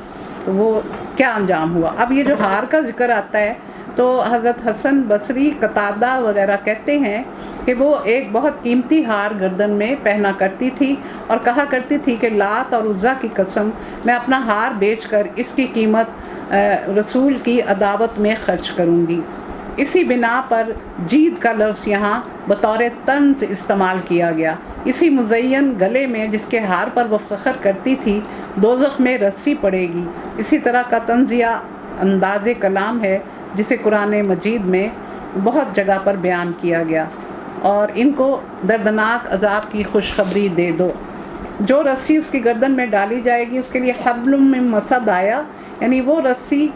تو وہ کیا انجام ہوا۔ اب یہ جو ہار کا ذکر آتا ہے تو حضرت حسن بصری، قتادہ وغیرہ کہتے ہیں کہ وہ ایک بہت قیمتی ہار گردن میں پہنا کرتی تھی اور کہا کرتی تھی کہ لات اور عزا کی قسم، میں اپنا ہار بیچ کر اس کی قیمت رسول کی عداوت میں خرچ کروں گی۔ اسی بنا پر جید کا لفظ یہاں بطور طنز استعمال کیا گیا۔ اسی مزین گلے میں جس کے ہار پر وہ فخر کرتی تھی دوزخ میں رسی پڑے گی۔ اسی طرح کا طنزیہ انداز کلام ہے جسے قرآن مجید میں بہت جگہ پر بیان کیا گیا۔ اور ان کو دردناک عذاب کی خوشخبری دے دو۔ جو رسی اس کی گردن میں ڈالی جائے گی اس کے لیے حبل من مسد آیا، یعنی وہ رسی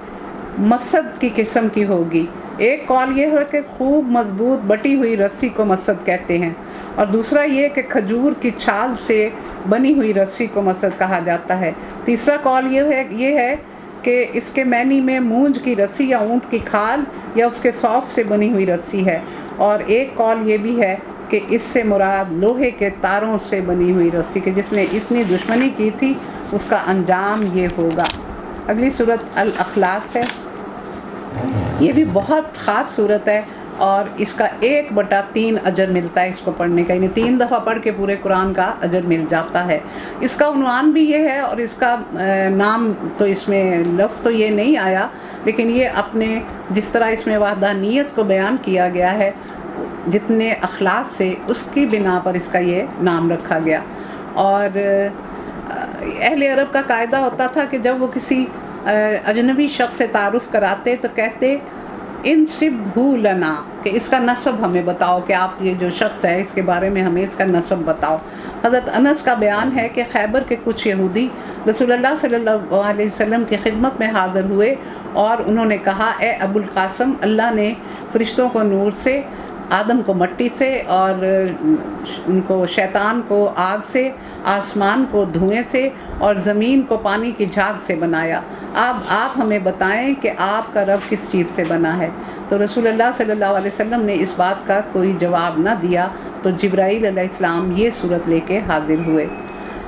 مسد کی قسم کی ہوگی۔ ایک قول یہ ہے کہ خوب مضبوط بٹی ہوئی رسی کو مسد کہتے ہیں، اور دوسرا یہ کہ کھجور کی چھال سے بنی ہوئی رسی کو مسد کہا جاتا ہے۔ تیسرا قول یہ ہے کہ اس کے معنی میں مونج کی رسی یا اونٹ کی کھال یا اس کے صوف سے بنی ہوئی رسی ہے، اور ایک قول یہ بھی ہے کہ اس سے مراد لوہے کے تاروں سے بنی ہوئی رسی، کہ جس نے اتنی دشمنی کی تھی اس کا انجام یہ ہوگا۔ اگلی صورت الاخلاص ہے۔ یہ بھی بہت خاص صورت ہے اور اس کا 1/3 اجر ملتا ہے اس کو پڑھنے کا، یعنی 3 دفعہ پڑھ کے پورے قرآن کا اجر مل جاتا ہے۔ اس کا عنوان بھی یہ ہے اور اس کا نام تو اس میں لفظ تو یہ نہیں آیا، لیکن یہ اپنے جس طرح اس میں وحدانیت کو بیان کیا گیا ہے جتنے اخلاص سے، اس کی بنا پر اس کا یہ نام رکھا گیا۔ اور اہل عرب کا قاعدہ ہوتا تھا کہ جب وہ کسی اجنبی شخص سے تعارف کراتے تو کہتے انسبہ لنا، کہ اس کا نسب ہمیں بتاؤ، کہ آپ یہ جو شخص ہے اس کے بارے میں ہمیں اس کا نسب بتاؤ۔ حضرت انس کا بیان ہے کہ خیبر کے کچھ یہودی رسول اللہ صلی اللہ علیہ وسلم کی خدمت میں حاضر ہوئے اور انہوں نے کہا، اے ابو القاسم، اللہ نے فرشتوں کو نور سے، آدم کو مٹی سے، اور ان کو شیطان کو آگ سے، آسمان کو دھوئیں سے اور زمین کو پانی کی جھاگ سے بنایا۔ اب آپ ہمیں بتائیں کہ آپ کا رب کس چیز سے بنا ہے؟ تو رسول اللہ صلی اللہ علیہ وسلم نے اس بات کا کوئی جواب نہ دیا، تو جبرائیل علیہ السلام یہ صورت لے کے حاضر ہوئے۔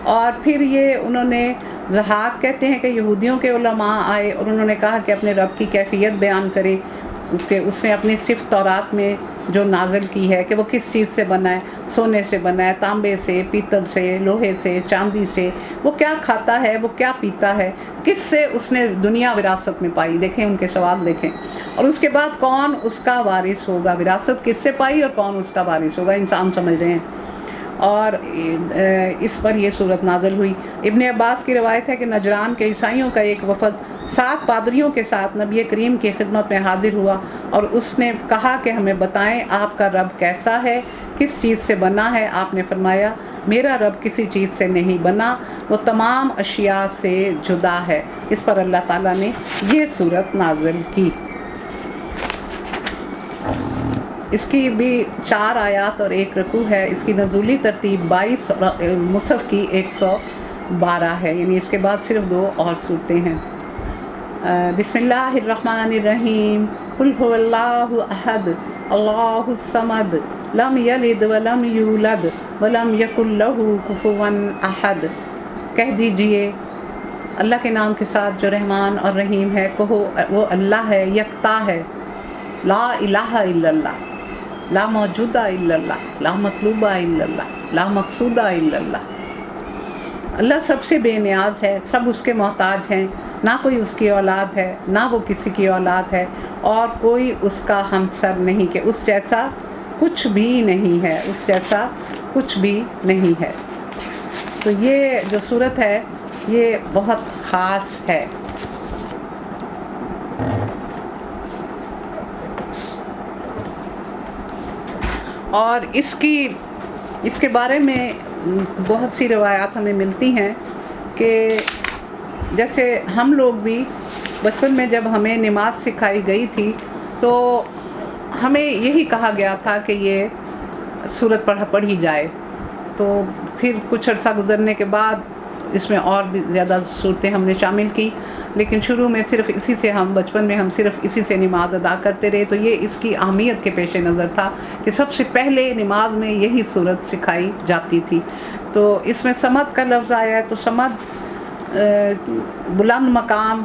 اور پھر یہ انہوں نے ضحاک کہتے ہیں کہ یہودیوں کے علماء آئے اور انہوں نے کہا کہ اپنے رب کی کیفیت بیان کرے، کہ اس نے اپنی صفت تورات میں جو نازل کی ہے کہ وہ کس چیز سے بنا ہے، سونے سے بنا ہے، تانبے سے، پیتل سے، لوہے سے، چاندی سے، وہ کیا کھاتا ہے، وہ کیا پیتا ہے، کس سے اس نے دنیا وراثت میں پائی۔ دیکھیں ان کے سوال دیکھیں۔ اور اس کے بعد کون اس کا وارث ہوگا، وراثت کس سے پائی اور کون اس کا وارث ہوگا، انسان سمجھ رہے ہیں۔ اور اس پر یہ صورت نازل ہوئی۔ ابن عباس کی روایت ہے کہ نجران کے عیسائیوں کا ایک وفد 7 پادریوں کے ساتھ نبی کریم کی خدمت میں حاضر ہوا اور اس نے کہا کہ ہمیں بتائیں آپ کا رب کیسا ہے، کس چیز سے بنا ہے؟ آپ نے فرمایا، میرا رب کسی چیز سے نہیں بنا، وہ تمام اشیاء سے جدا ہے۔ اس پر اللہ تعالیٰ نے یہ صورت نازل کی۔ اس کی بھی 4 آیات اور 1 رکوع ہے۔ اس کی نزولی ترتیب 22 مصحف کی 112 ہے، یعنی اس کے بعد صرف 2 اور صورتیں ہیں۔ بسم اللہ الرحمن الرحیم، قل هو اللہ احد اللہ الصمد لم یلد ولم یولد ولم یکن لہ کفوا احد۔ کہہ دیجئے اللہ کے نام کے ساتھ جو رحمان اور رحیم ہے، کہو وہ اللہ ہے، یکتا ہے، لا الہ الا اللہ، لا موجودہ الا اللہ، لا مطلوبہ الا اللہ، لا مقصودہ الا اللہ۔ اللہ سب سے بے نیاز ہے، سب اس کے محتاج ہیں، نہ کوئی اس کی اولاد ہے، نہ وہ کسی کی اولاد ہے، اور کوئی اس کا ہمسر نہیں، کہ اس جیسا کچھ بھی نہیں ہے، اس جیسا کچھ بھی نہیں ہے۔ تو یہ جو صورت ہے یہ بہت خاص ہے۔ اور اس کے بارے میں بہت سی روایات ہمیں ملتی ہیں کہ جیسے ہم لوگ بھی بچپن میں جب ہمیں نماز سکھائی گئی تھی تو ہمیں یہی کہا گیا تھا کہ یہ سورت پڑھی جائے، تو پھر کچھ عرصہ گزرنے کے بعد اس میں اور بھی زیادہ صورتیں ہم نے شامل کی، لیکن شروع میں صرف اسی سے بچپن میں ہم صرف اسی سے نماز ادا کرتے رہے، تو یہ اس کی اہمیت کے پیش نظر تھا کہ سب سے پہلے نماز میں یہی صورت سکھائی جاتی تھی۔ تو اس میں صمد کا لفظ آیا ہے، تو صمد بلند مقام